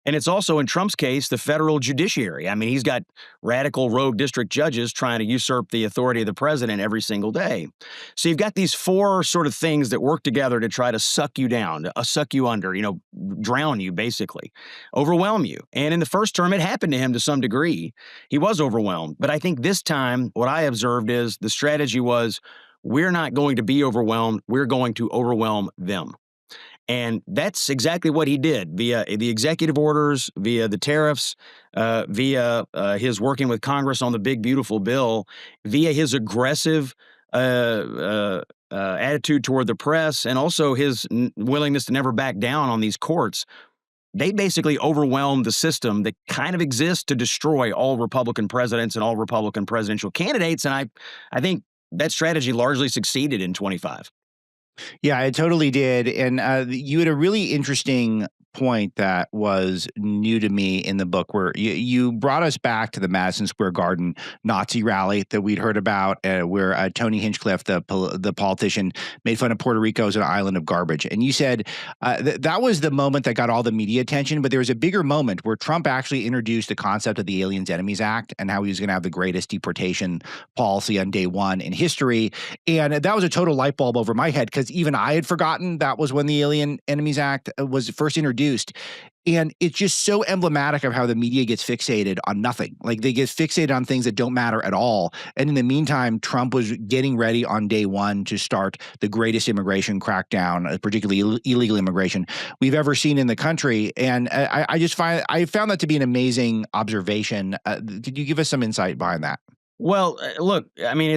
And it's also, in Trump's case, the federal judiciary. I mean, he's got radical rogue district judges trying to usurp the authority of the president every single day. So you've got these four sort of things that work together to try to suck you down, suck you under, drown you, basically, overwhelm you. And in the first term, it happened to him to some degree. He was overwhelmed. But I think this time, what I observed is the strategy was, we're not going to be overwhelmed. We're going to overwhelm them. And that's exactly what he did via the executive orders, via the tariffs, via his working with Congress on the big, beautiful bill, via his aggressive attitude toward the press, and also his willingness to never back down on these courts. They basically overwhelmed the system that kind of exists to destroy all Republican presidents and all Republican presidential candidates. And I think that strategy largely succeeded in 25. Yeah, it totally did. And you had a really interesting point that was new to me in the book where you brought us back to the Madison Square Garden Nazi rally that we'd heard about where Tony Hinchcliffe, the politician, made fun of Puerto Rico as an island of garbage. And you said that was the moment that got all the media attention, but there was a bigger moment where Trump actually introduced the concept of the Aliens Enemies Act and how he was going to have the greatest deportation policy on day one in history. And that was a total light bulb over my head because even I had forgotten that was when the Alien Enemies Act was first introduced. And it's just so emblematic of how the media gets fixated on nothing. Like they get fixated on things that don't matter at all. And in the meantime, Trump was getting ready on day one to start the greatest immigration crackdown, particularly illegal immigration we've ever seen in the country. And I found that to be an amazing observation. Could you give us some insight behind that? Well, look, I mean,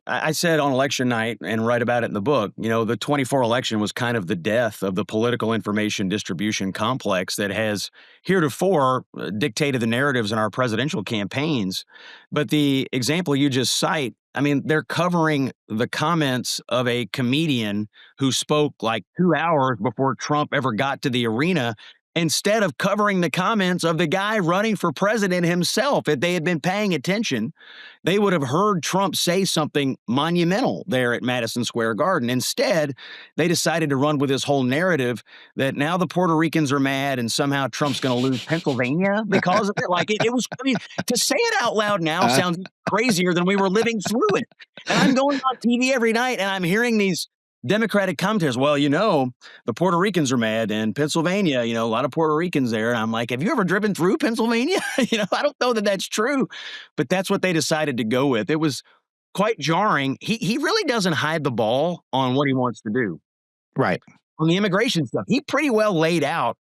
I said on election night and write about it in the book, the 24 election was kind of the death of the political information distribution complex that has heretofore dictated the narratives in our presidential campaigns. But the example you just cite, I mean, they're covering the comments of a comedian who spoke like 2 hours before Trump ever got to the arena, instead of covering the comments of the guy running for president himself. If they had been paying attention, they would have heard Trump say something monumental there at Madison Square Garden. Instead, they decided to run with this whole narrative that now the Puerto Ricans are mad and somehow Trump's going to lose Pennsylvania because of it. Like it was, I mean, to say it out loud now sounds crazier than we were living through it. And I'm going on TV every night and I'm hearing these Democratic commentators, well, the Puerto Ricans are mad in Pennsylvania, a lot of Puerto Ricans there. And I'm like, have you ever driven through Pennsylvania? I don't know that that's true, but that's what they decided to go with. It was quite jarring. He really doesn't hide the ball on what he wants to do. Right. On the immigration stuff, he pretty well laid out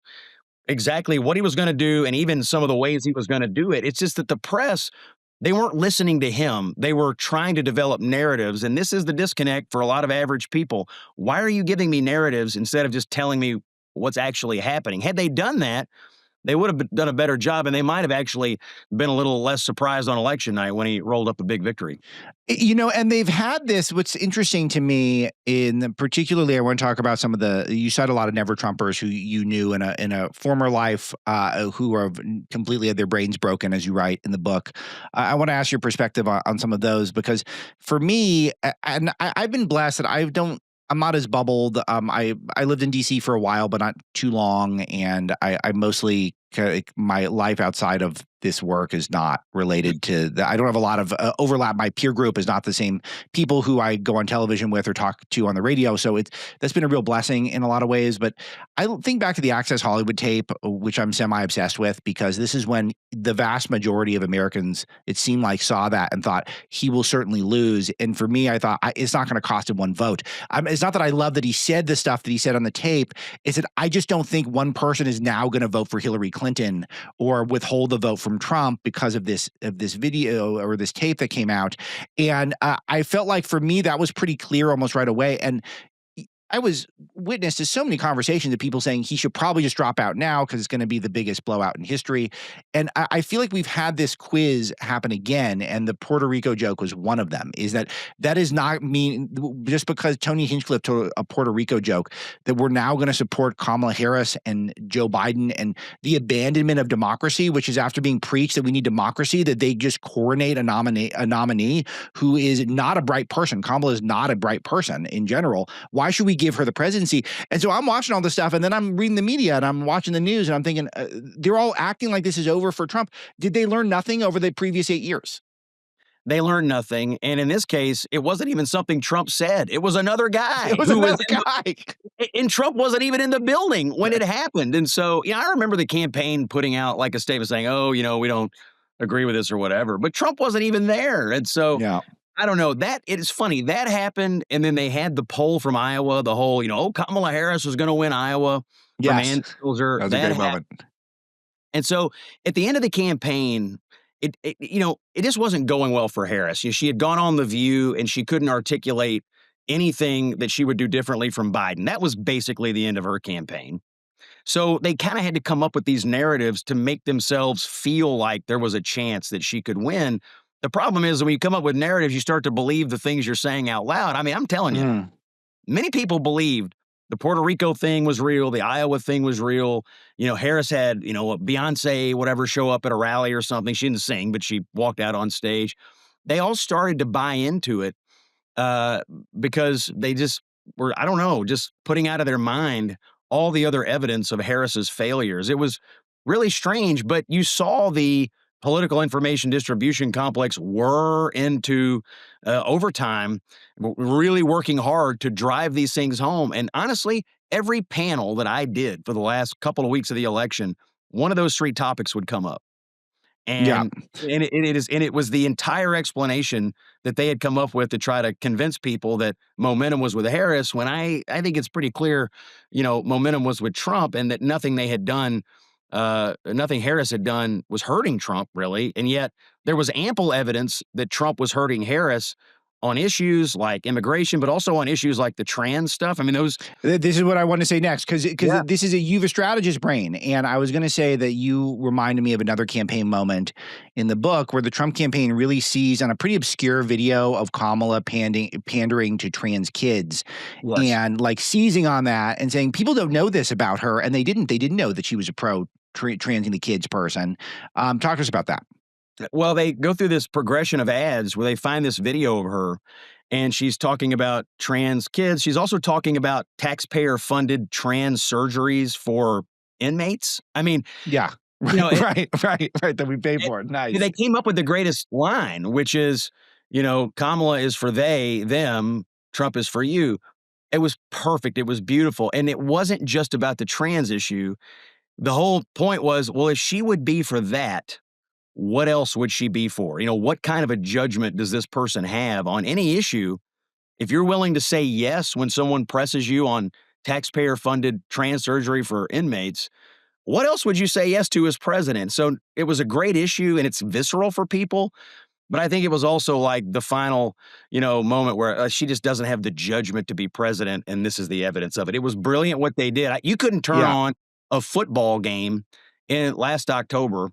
exactly what he was going to do and even some of the ways he was going to do it. It's just that the press, they weren't listening to him. They were trying to develop narratives. And this is the disconnect for a lot of average people. Why are you giving me narratives instead of just telling me what's actually happening? Had they done that, they would have done a better job, and they might have actually been a little less surprised on election night when he rolled up a big victory. And they've had this. What's interesting to me, particularly, I want to talk about some of you cite a lot of never Trumpers who you knew in a former life, who are completely had their brains broken, as you write in the book. I want to ask your perspective on some of those, because for me, and I've been blessed that I'm not as bubbled. I lived in DC for a while, but not too long, and I mostly my life outside of this work is not related to I don't have a lot of overlap. My peer group is not the same people who I go on television with or talk to on the radio. So that's been a real blessing in a lot of ways. But I think back to the Access Hollywood tape, which I'm semi-obsessed with, because this is when the vast majority of Americans, it seemed like, saw that and thought he will certainly lose. And for me, I thought it's not going to cost him one vote. It's not that I love that he said the stuff that he said on the tape. It's that I just don't think one person is now going to vote for Hillary Clinton or withhold the vote from Trump because of this video or this tape that came out. And I felt like, for me, that was pretty clear almost right away. And I was witness to so many conversations of people saying he should probably just drop out now because it's going to be the biggest blowout in history. And I feel like we've had this quiz happen again, and the Puerto Rico joke was one of them. Is that does not mean just because Tony Hinchcliffe told a Puerto Rico joke that we're now going to support Kamala Harris and Joe Biden, and the abandonment of democracy, which is after being preached that we need democracy, that they just coronate a nominee who is not a bright person. Kamala is not a bright person in general. Why should we give her the presidency? And so I'm watching all this stuff, and then I'm reading the media and I'm watching the news, and I'm thinking they're all acting like this is over for Trump. Did they learn nothing over the previous 8 years? They learned nothing. And in this case, it wasn't even something Trump said. It was another guy. It was another guy. And Trump wasn't even in the building when it happened. And so, I remember the campaign putting out like a statement saying, oh, we don't agree with this or whatever. But Trump wasn't even there. And so, I don't know, that it is funny that happened. And then they had the poll from Iowa, the whole, Kamala Harris was going to win Iowa. Yes. That was a great moment. And so at the end of the campaign, it just wasn't going well for Harris. She had gone on The View and she couldn't articulate anything that she would do differently from Biden. That was basically the end of her campaign. So they kind of had to come up with these narratives to make themselves feel like there was a chance that she could win. The problem is when you come up with narratives, you start to believe the things you're saying out loud. I mean, I'm telling you, many people believed the Puerto Rico thing was real. The Iowa thing was real. Harris had, Beyonce, whatever, show up at a rally or something. She didn't sing, but she walked out on stage. They all started to buy into it because they just were, I don't know, just putting out of their mind all the other evidence of Harris's failures. It was really strange, but you saw the political information distribution complex were into overtime, really working hard to drive these things home. And honestly, every panel that I did for the last couple of weeks of the election, one of those three topics would come up. And it was the entire explanation that they had come up with to try to convince people that momentum was with Harris, when I think it's pretty clear, momentum was with Trump, and that nothing Harris had done was hurting Trump, really. And yet there was ample evidence that Trump was hurting Harris on issues like immigration, but also on issues like the trans stuff. I mean, this is what I want to say next, because this is you've a strategist brain. And I was going to say that you reminded me of another campaign moment in the book where the Trump campaign really seized on a pretty obscure video of Kamala pandering to trans kids, and like seizing on that and saying people don't know this about her. And they didn't know that she was a pro transing the kids person. Talk to us about that. Well, they go through this progression of ads where they find this video of her, and she's talking about trans kids. She's also talking about taxpayer-funded trans surgeries for inmates. I mean, right, that we pay for. Nice. They came up with the greatest line, which is, Kamala is for they, them, Trump is for you. It was perfect. It was beautiful. And it wasn't just about the trans issue. The whole point was, well, if she would be for that, what else would she be for? What kind of a judgment does this person have on any issue? If you're willing to say yes when someone presses you on taxpayer-funded trans surgery for inmates, what else would you say yes to as president? So it was a great issue, and it's visceral for people. But I think it was also like the final, moment where she just doesn't have the judgment to be president, and this is the evidence of it. It was brilliant what they did. You couldn't turn on a football game in last October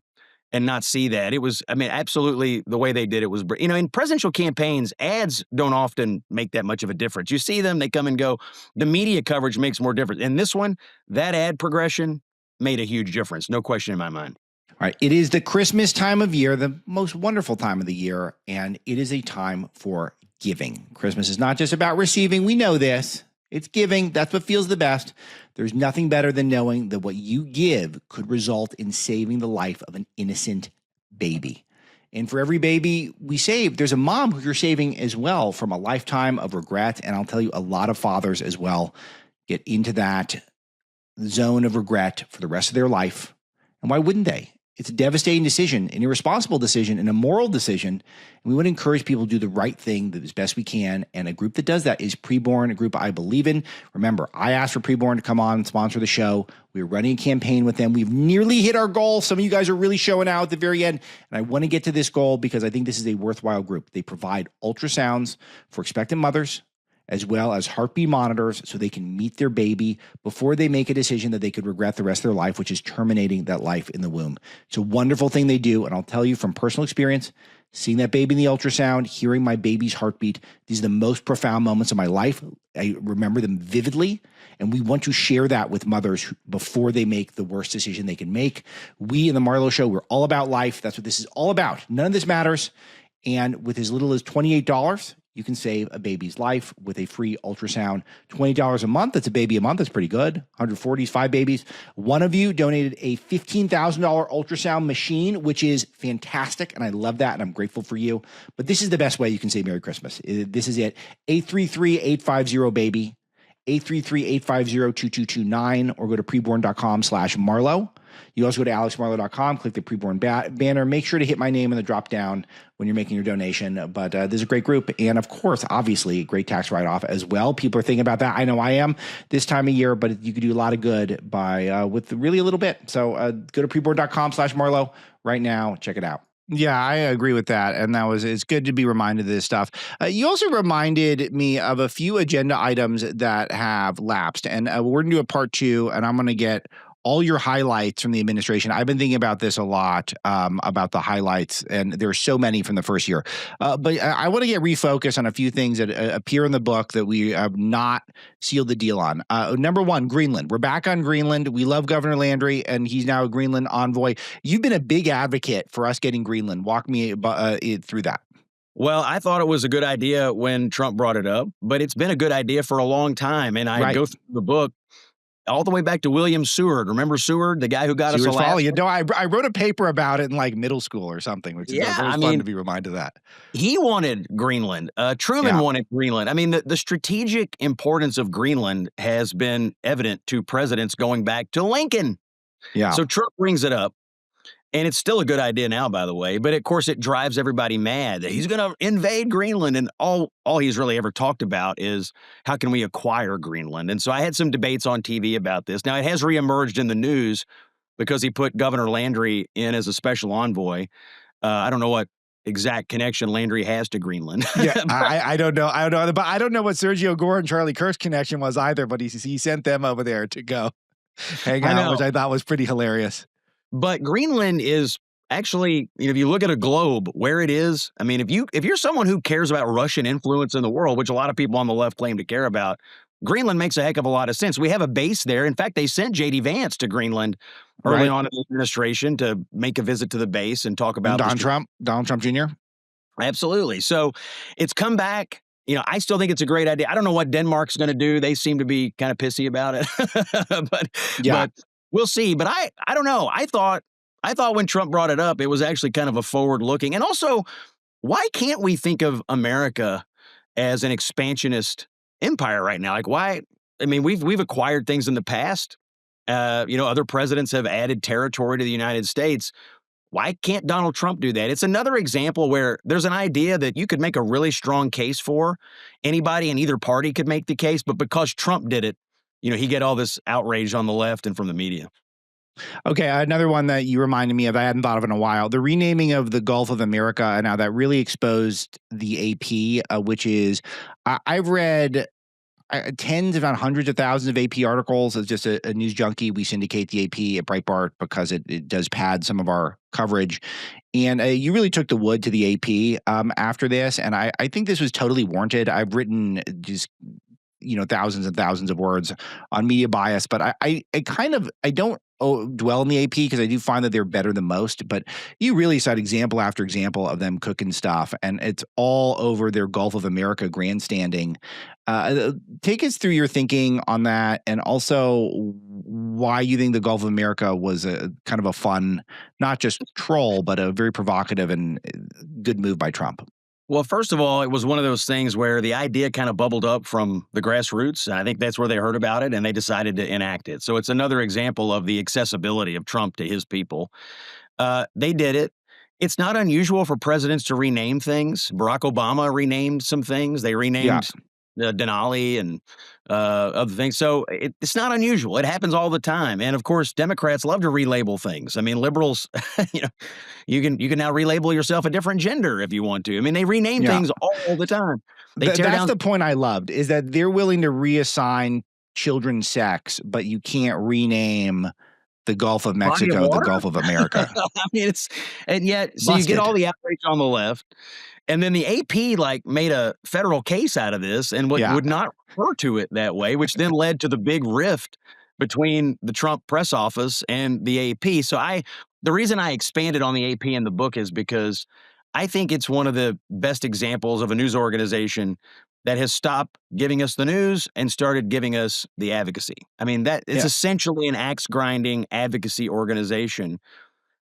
and not see that. It was, I mean, absolutely the way they did it was, in presidential campaigns, ads don't often make that much of a difference. You see them, they come and go. The media coverage makes more difference. In this one, that ad progression made a huge difference. No question in my mind. All right. It is the Christmas time of year, the most wonderful time of the year, and it is a time for giving. Christmas is not just about receiving. We know this. It's giving. That's what feels the best. There's nothing better than knowing that what you give could result in saving the life of an innocent baby. And for every baby we save, there's a mom who you're saving as well from a lifetime of regret. And I'll tell you, a lot of fathers as well get into that zone of regret for the rest of their life. And why wouldn't they? It's a devastating decision, an irresponsible decision, and a moral decision. And we want to encourage people to do the right thing as best we can. And a group that does that is Preborn, a group I believe in. Remember, I asked for Preborn to come on and sponsor the show. We're running a campaign with them. We've nearly hit our goal. Some of you guys are really showing out at the very end. And I want to get to this goal because I think this is a worthwhile group. They provide ultrasounds for expectant mothers, as well as heartbeat monitors so they can meet their baby before they make a decision that they could regret the rest of their life, which is terminating that life in the womb. It's a wonderful thing they do. And I'll tell you from personal experience, seeing that baby in the ultrasound, hearing my baby's heartbeat, these are the most profound moments of my life. I remember them vividly. And we want to share that with mothers before they make the worst decision they can make. We in the Marlow Show, we're all about life. That's what this is all about. None of this matters. And with as little as $28, you can save a baby's life with a free ultrasound. $20 a month. That's a baby a month. That's pretty good. 140s, 5 babies. One of you donated a $15,000 ultrasound machine, which is fantastic. And I love that. And I'm grateful for you. But this is the best way you can say Merry Christmas. This is it. 833-850-BABY. 833-850-2229. Or go to preborn.com/Marlow. You also go to alexmarlow.com, click the Preborn banner. Make sure to hit my name in the drop down when you're making your donation. But this is a great group. And of course, obviously, great tax write-off as well. People are thinking about that. I know I am this time of year, but you could do a lot of good by with really a little bit. So go to preborn.com/Marlow right now. Check it out. Yeah, I agree with that. And it's good to be reminded of this stuff. You also reminded me of a few agenda items that have lapsed. And we're going to do a part 2, and I'm going to get all your highlights from the administration. I've been thinking about this a lot, about the highlights, and there are so many from the first year. But I want to get refocused on a few things that appear in the book that we have not sealed the deal on. Number one, Greenland. We're back on Greenland. We love Governor Landry, and he's now a Greenland envoy. You've been a big advocate for us getting Greenland. Walk me through that. Well, I thought it was a good idea when Trump brought it up, but it's been a good idea for a long time. And I go through the book all the way back to William Seward. Remember Seward, the guy who got us Alaska? I wrote a paper about it in like middle school or something, which is fun to be reminded of that. He wanted Greenland. Truman wanted Greenland. I mean, the strategic importance of Greenland has been evident to presidents going back to Lincoln. Yeah. So Trump brings it up. And it's still a good idea now, by the way. But of course, it drives everybody mad that he's going to invade Greenland. And all he's really ever talked about is how can we acquire Greenland? And so I had some debates on TV about this. Now, it has reemerged in the news because he put Governor Landry in as a special envoy. I don't know what exact connection Landry has to Greenland. Yeah, I don't know. But I don't know what Sergio Gore and Charlie Kirk's connection was either. But he sent them over there to go hang out, which I thought was pretty hilarious. But Greenland is actually, if you look at a globe where it is, I mean, if you're someone who cares about Russian influence in the world, which a lot of people on the left claim to care about, Greenland makes a heck of a lot of sense. We have a base there. In fact, they sent J.D. Vance to Greenland early on in the administration to make a visit to the base and talk about Donald Trump Jr. Absolutely. So it's come back. I still think it's a great idea. I don't know what Denmark's going to do. They seem to be kind of pissy about it. but we'll see. But I don't know. I thought when Trump brought it up, it was actually kind of a forward-looking. And also, why can't we think of America as an expansionist empire right now? Like, why? I mean, we've acquired things in the past. Other presidents have added territory to the United States. Why can't Donald Trump do that? It's another example where there's an idea that you could make a really strong case for. Anybody in either party could make the case, but because Trump did it, he get all this outrage on the left and from the media. Okay, another one that you reminded me of, I hadn't thought of in a while, the renaming of the Gulf of America, and how that really exposed the AP, which is, I've read tens, if not hundreds of thousands of AP articles. As just a news junkie, we syndicate the AP at Breitbart because it does pad some of our coverage. And you really took the wood to the AP after this. And I think this was totally warranted. I've written just thousands and thousands of words on media bias, but I don't dwell in the AP because I do find that they're better than most. But you really cite example after example of them cooking stuff, and it's all over their Gulf of America grandstanding. Take us through your thinking on that, and also why you think the Gulf of America was a kind of a fun, not just troll, but a very provocative and good move by Trump. Well, first of all, it was one of those things where the idea kind of bubbled up from the grassroots. And I think that's where they heard about it and they decided to enact it. So it's another example of the accessibility of Trump to his people. They did it. It's not unusual for presidents to rename things. Barack Obama renamed some things. They renamed Denali and other things. So it's not unusual. It happens all the time. And of course, Democrats love to relabel things. I mean, liberals, you can now relabel yourself a different gender if you want to. I mean, they rename things all the time. That's the point I loved, is that they're willing to reassign children sex, but you can't rename the Gulf of Mexico the Gulf of America. I mean, and yet, so you get all the outrage on the left. And then the AP made a federal case out of this and would not refer to it that way, which then led to the big rift between the Trump press office and the AP. So the reason I expanded on the AP in the book is because I think it's one of the best examples of a news organization that has stopped giving us the news and started giving us the advocacy. I mean, it's essentially an axe grinding advocacy organization.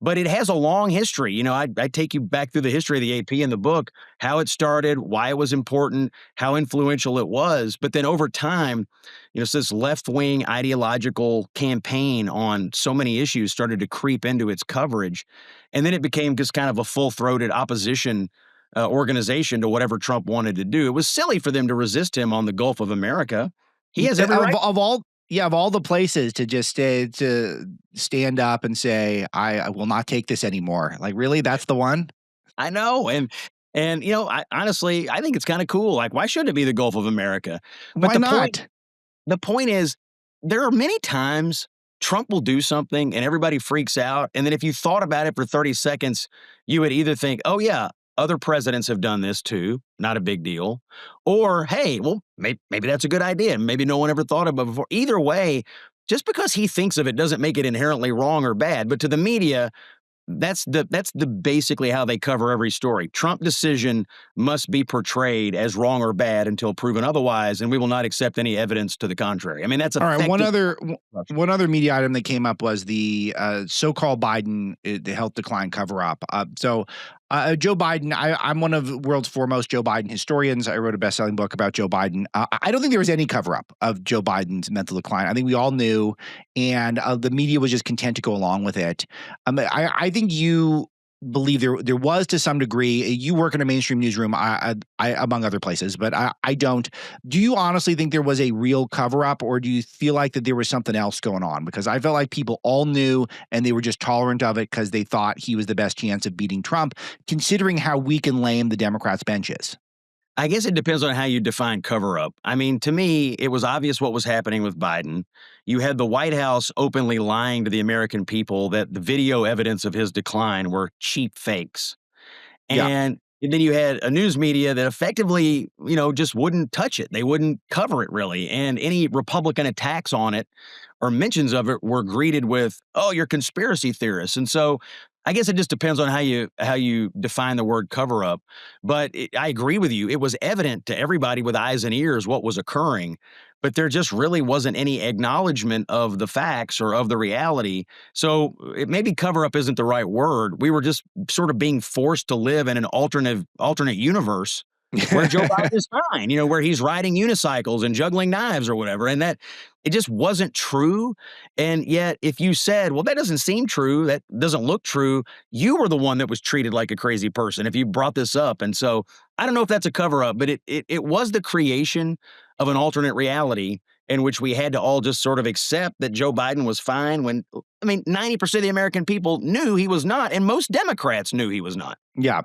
But it has a long history. I take you back through the history of the AP in the book, how it started, why it was important, how influential it was. But then over time, so this left-wing ideological campaign on so many issues started to creep into its coverage. And then it became just kind of a full-throated opposition organization to whatever Trump wanted to do. It was silly for them to resist him on the Gulf of America. He has every right. Of all the places to just to stand up and say, I will not take this anymore. Like, really? That's the one? I know. And honestly, I think it's kind of cool. Like, why shouldn't it be the Gulf of America? But why not? The point is, there are many times Trump will do something and everybody freaks out. And then if you thought about it for 30 seconds, you would either think, oh, yeah, other presidents have done this too, not a big deal. Or, hey, well, maybe that's a good idea. Maybe no one ever thought of it before. Either way, just because he thinks of it doesn't make it inherently wrong or bad. But to the media, that's basically how they cover every story. Trump decision must be portrayed as wrong or bad until proven otherwise, and we will not accept any evidence to the contrary. I mean, that's all right. One other media item that came up was the so-called Biden health decline cover-up. Joe Biden, I'm one of the world's foremost Joe Biden historians. I wrote a best-selling book about Joe Biden. I don't think there was any cover-up of Joe Biden's mental decline. I think we all knew, and the media was just content to go along with it. I think you believe there was, to some degree. You work in a mainstream newsroom, I among other places, but I don't. Do you honestly think there was a real cover-up, or do you feel like that there was something else going on? Because I felt like people all knew and they were just tolerant of it because they thought he was the best chance of beating Trump, considering how weak and lame the Democrats' bench is. I guess it depends on how you define cover-up. I mean, to me, it was obvious what was happening with Biden. You had the White House openly lying to the American people that the video evidence of his decline were cheap fakes. And then you had a news media that effectively, just wouldn't touch it. They wouldn't cover it, really. And any Republican attacks on it or mentions of it were greeted with, oh, you're conspiracy theorists. And so I guess it just depends on how you define the word cover up. But I agree with you. It was evident to everybody with eyes and ears what was occurring, but there just really wasn't any acknowledgement of the facts or of the reality. So maybe cover up isn't the right word. We were just sort of being forced to live in an alternate universe where Joe Biden is fine, where he's riding unicycles and juggling knives or whatever. And that it just wasn't true. And yet, if you said, well, that doesn't seem true, that doesn't look true, you were the one that was treated like a crazy person if you brought this up. And so I don't know if that's a cover up, but it was the creation of an alternate reality in which we had to all just sort of accept that Joe Biden was fine when, 90% of the American people knew he was not, and most Democrats knew he was not. Yeah.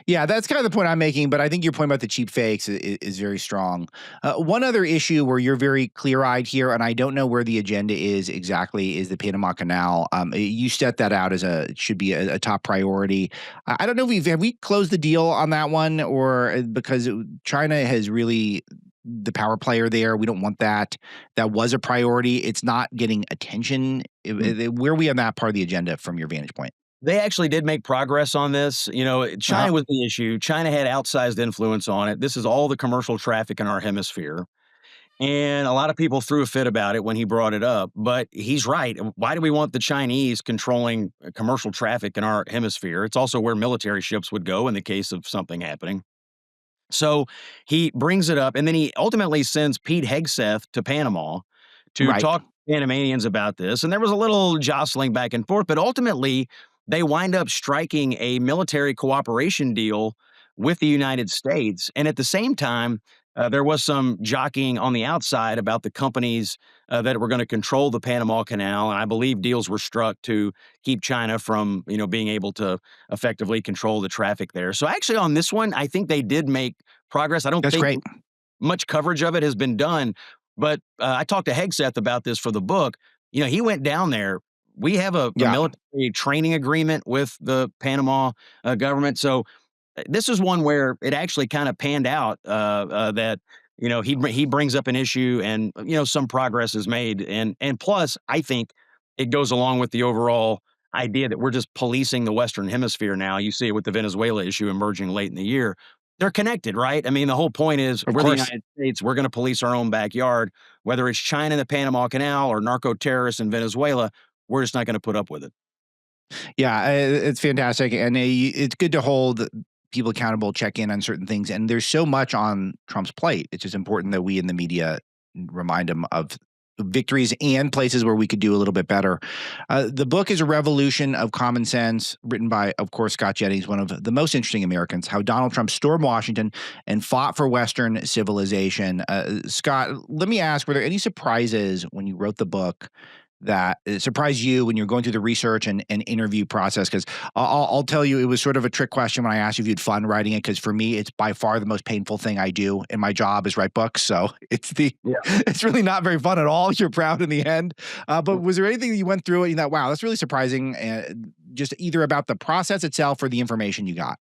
Yeah, that's kind of the point I'm making, but I think your point about the cheap fakes is very strong. One other issue where you're very clear-eyed here, and I don't know where the agenda is exactly, is the Panama Canal. You set that out as should be a top priority. I don't know if have we closed the deal on that one, or because China has really the power player there. We don't want that. That was a priority. It's not getting attention. Where are we on that part of the agenda from your vantage point? They actually did make progress on this. Uh-huh. China was the issue. China had outsized influence on it. This is all the commercial traffic in our hemisphere. And a lot of people threw a fit about it when he brought it up, but he's right. Why do we want the Chinese controlling commercial traffic in our hemisphere? It's also where military ships would go in the case of something happening. So he brings it up, and then he ultimately sends Pete Hegseth to Panama to Right. talk to Panamanians about this. And there was a little jostling back and forth, but ultimately they wind up striking a military cooperation deal with the United States. And at the same time, there was some jockeying on the outside about the companies that were going to control the Panama Canal, and I believe deals were struck to keep China from, being able to effectively control the traffic there. So actually, on this one, I think they did make progress. I don't That's think great. much coverage of it has been done, but I talked to Hegseth about this for the book. He went down there. We have a Yeah. military training agreement with the Panama government, so this is one where it actually kind of panned out that he brings up an issue and some progress is made, and plus I think it goes along with the overall idea that we're just policing the Western Hemisphere now. You see it with the Venezuela issue emerging late in the year. They're connected, right? I mean, the whole point is Of we're the course. United States. We're going to police our own backyard, whether it's China, the Panama Canal, or narco terrorists in Venezuela. We're just not going to put up with it. Yeah, it's fantastic, and it's good to hold people accountable, check in on certain things, and there's so much on Trump's plate. It's just important that we in the media remind him of victories and places where we could do a little bit better. The book is a revolution of common sense, written by, of course, Scott Jennings, one of the most interesting Americans. How Donald Trump stormed Washington and fought for Western civilization. Scott, let me ask: were there any surprises when you wrote the book that surprised you when you're going through the research and interview process? Because I'll tell you, it was sort of a trick question when I asked you if you had fun writing it. Because for me, it's by far the most painful thing I do, and my job is write books. So Yeah. it's really not very fun at all. You're proud in the end. But was there anything that you went through it and you thought, wow, that's really surprising? Just either about the process itself or the information you got.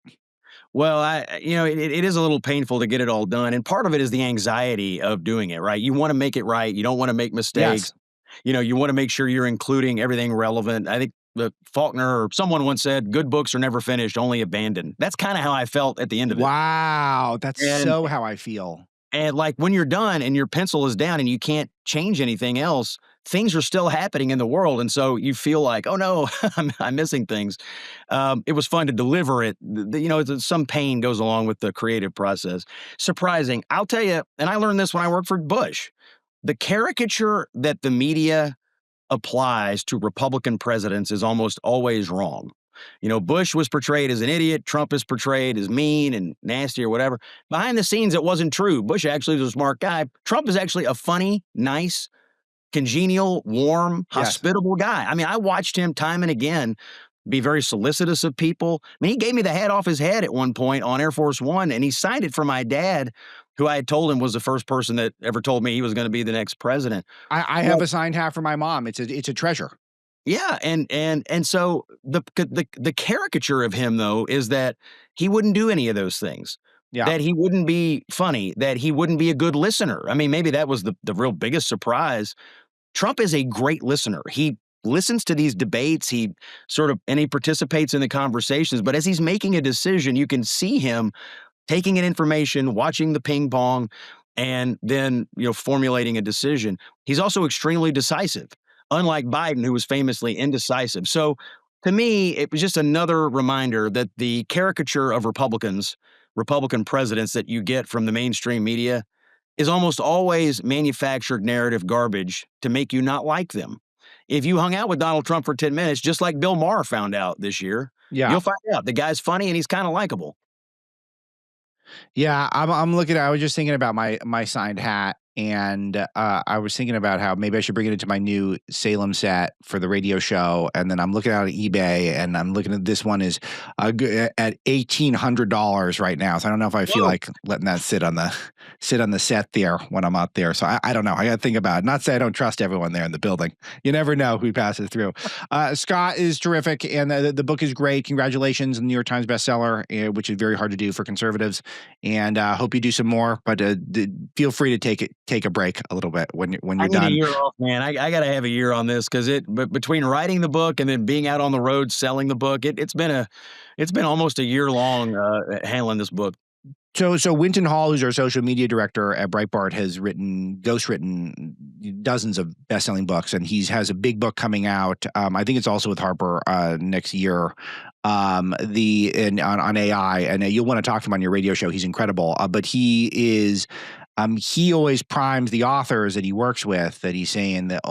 Well, it is a little painful to get it all done, and part of it is the anxiety of doing it, right? You wanna make it right, you don't wanna make Yes. mistakes, you wanna make sure you're including everything relevant. I think the Faulkner or someone once said, "Good books are never finished, only abandoned." That's kinda how I felt at the end of it, Wow. That's and so how I feel. like, when you're done and your pencil is down and you can't change anything else, things are still happening in the world, and so you feel like, "Oh, no, I'm missing things." It was fun to deliver it. Some pain goes along with the creative process. Surprising. I'll tell you, and I learned this when I worked for Bush, the caricature that the media applies to Republican presidents is almost always wrong. Bush was portrayed as an idiot. Trump is portrayed as mean and nasty or whatever. Behind the scenes, it wasn't true. Bush actually was a smart guy. Trump is actually a funny, nice, congenial, warm, Yes. hospitable guy. I mean, I watched him time and again be very solicitous of people. I mean, he gave me the hat off his head at one point on Air Force One, and he signed it for my dad, who I had told him was the first person that ever told me he was going to be the next president. I have a signed hat for my mom. It's a treasure. Yeah, and so the caricature of him though is that he wouldn't do any of those things, Yeah. that he wouldn't be funny, that he wouldn't be a good listener. I mean, maybe that was the real biggest surprise. Trump is a great listener. He listens to these debates. He participates in the conversations. But as he's making a decision, you can see him taking in information, watching the ping pong, and then formulating a decision. He's also extremely decisive, unlike Biden, who was famously indecisive. So to me, it was just another reminder that the caricature of Republican presidents that you get from the mainstream media is almost always manufactured narrative garbage to make you not like them. If you hung out with Donald Trump for 10 minutes, just like Bill Maher found out this year, Yeah. you'll find out the guy's funny and he's kind of likable. Yeah, I'm looking at I was just thinking about my signed hat, And I was thinking about how maybe I should bring it into my new Salem set for the radio show. And then I'm looking out at eBay, and I'm looking at this one is at $1,800 right now. So I don't know if I feel like letting that sit on the set there when I'm out there. So I don't know. I got to think about it. Not say I don't trust everyone there in the building. You never know who passes through. Scott is terrific, and the book is great. Congratulations, New York Times bestseller, which is very hard to do for conservatives. And hope you do some more. But feel free to take a break a little bit when you're done. I need a year off, man. I got to have a year on this because between writing the book and then being out on the road selling the book, it's been almost a year long handling this book. So Winton Hall, who's our social media director at Breitbart, has ghostwritten dozens of best-selling books, and he has a big book coming out. I think it's also with Harper next year. On AI, and you'll want to talk to him on your radio show. He's incredible, but he is. He always primes the authors that he works with that he's saying that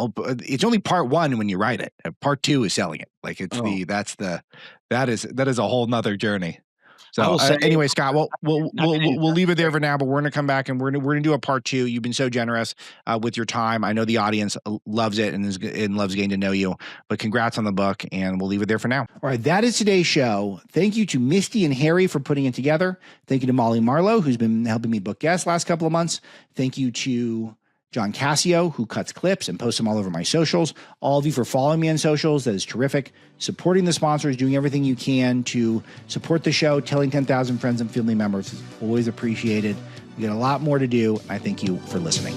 it's only part one when you write it. Part two is selling it. Like that is a whole nother journey. So anyway, Scott, we'll leave it there for now, but we're going to come back and we're going to do a part two. You've been so generous with your time. I know the audience loves it and loves getting to know you, but congrats on the book, and we'll leave it there for now. All right. That is today's show. Thank you to Misty and Harry for putting it together. Thank you to Molly Marlowe, who's been helping me book guests last couple of months. Thank you to John Cassio, who cuts clips and posts them all over my socials. All of you for following me on socials. That is terrific. Supporting the sponsors, doing everything you can to support the show, telling 10,000 friends and family members is always appreciated. We got a lot more to do. I thank you for listening.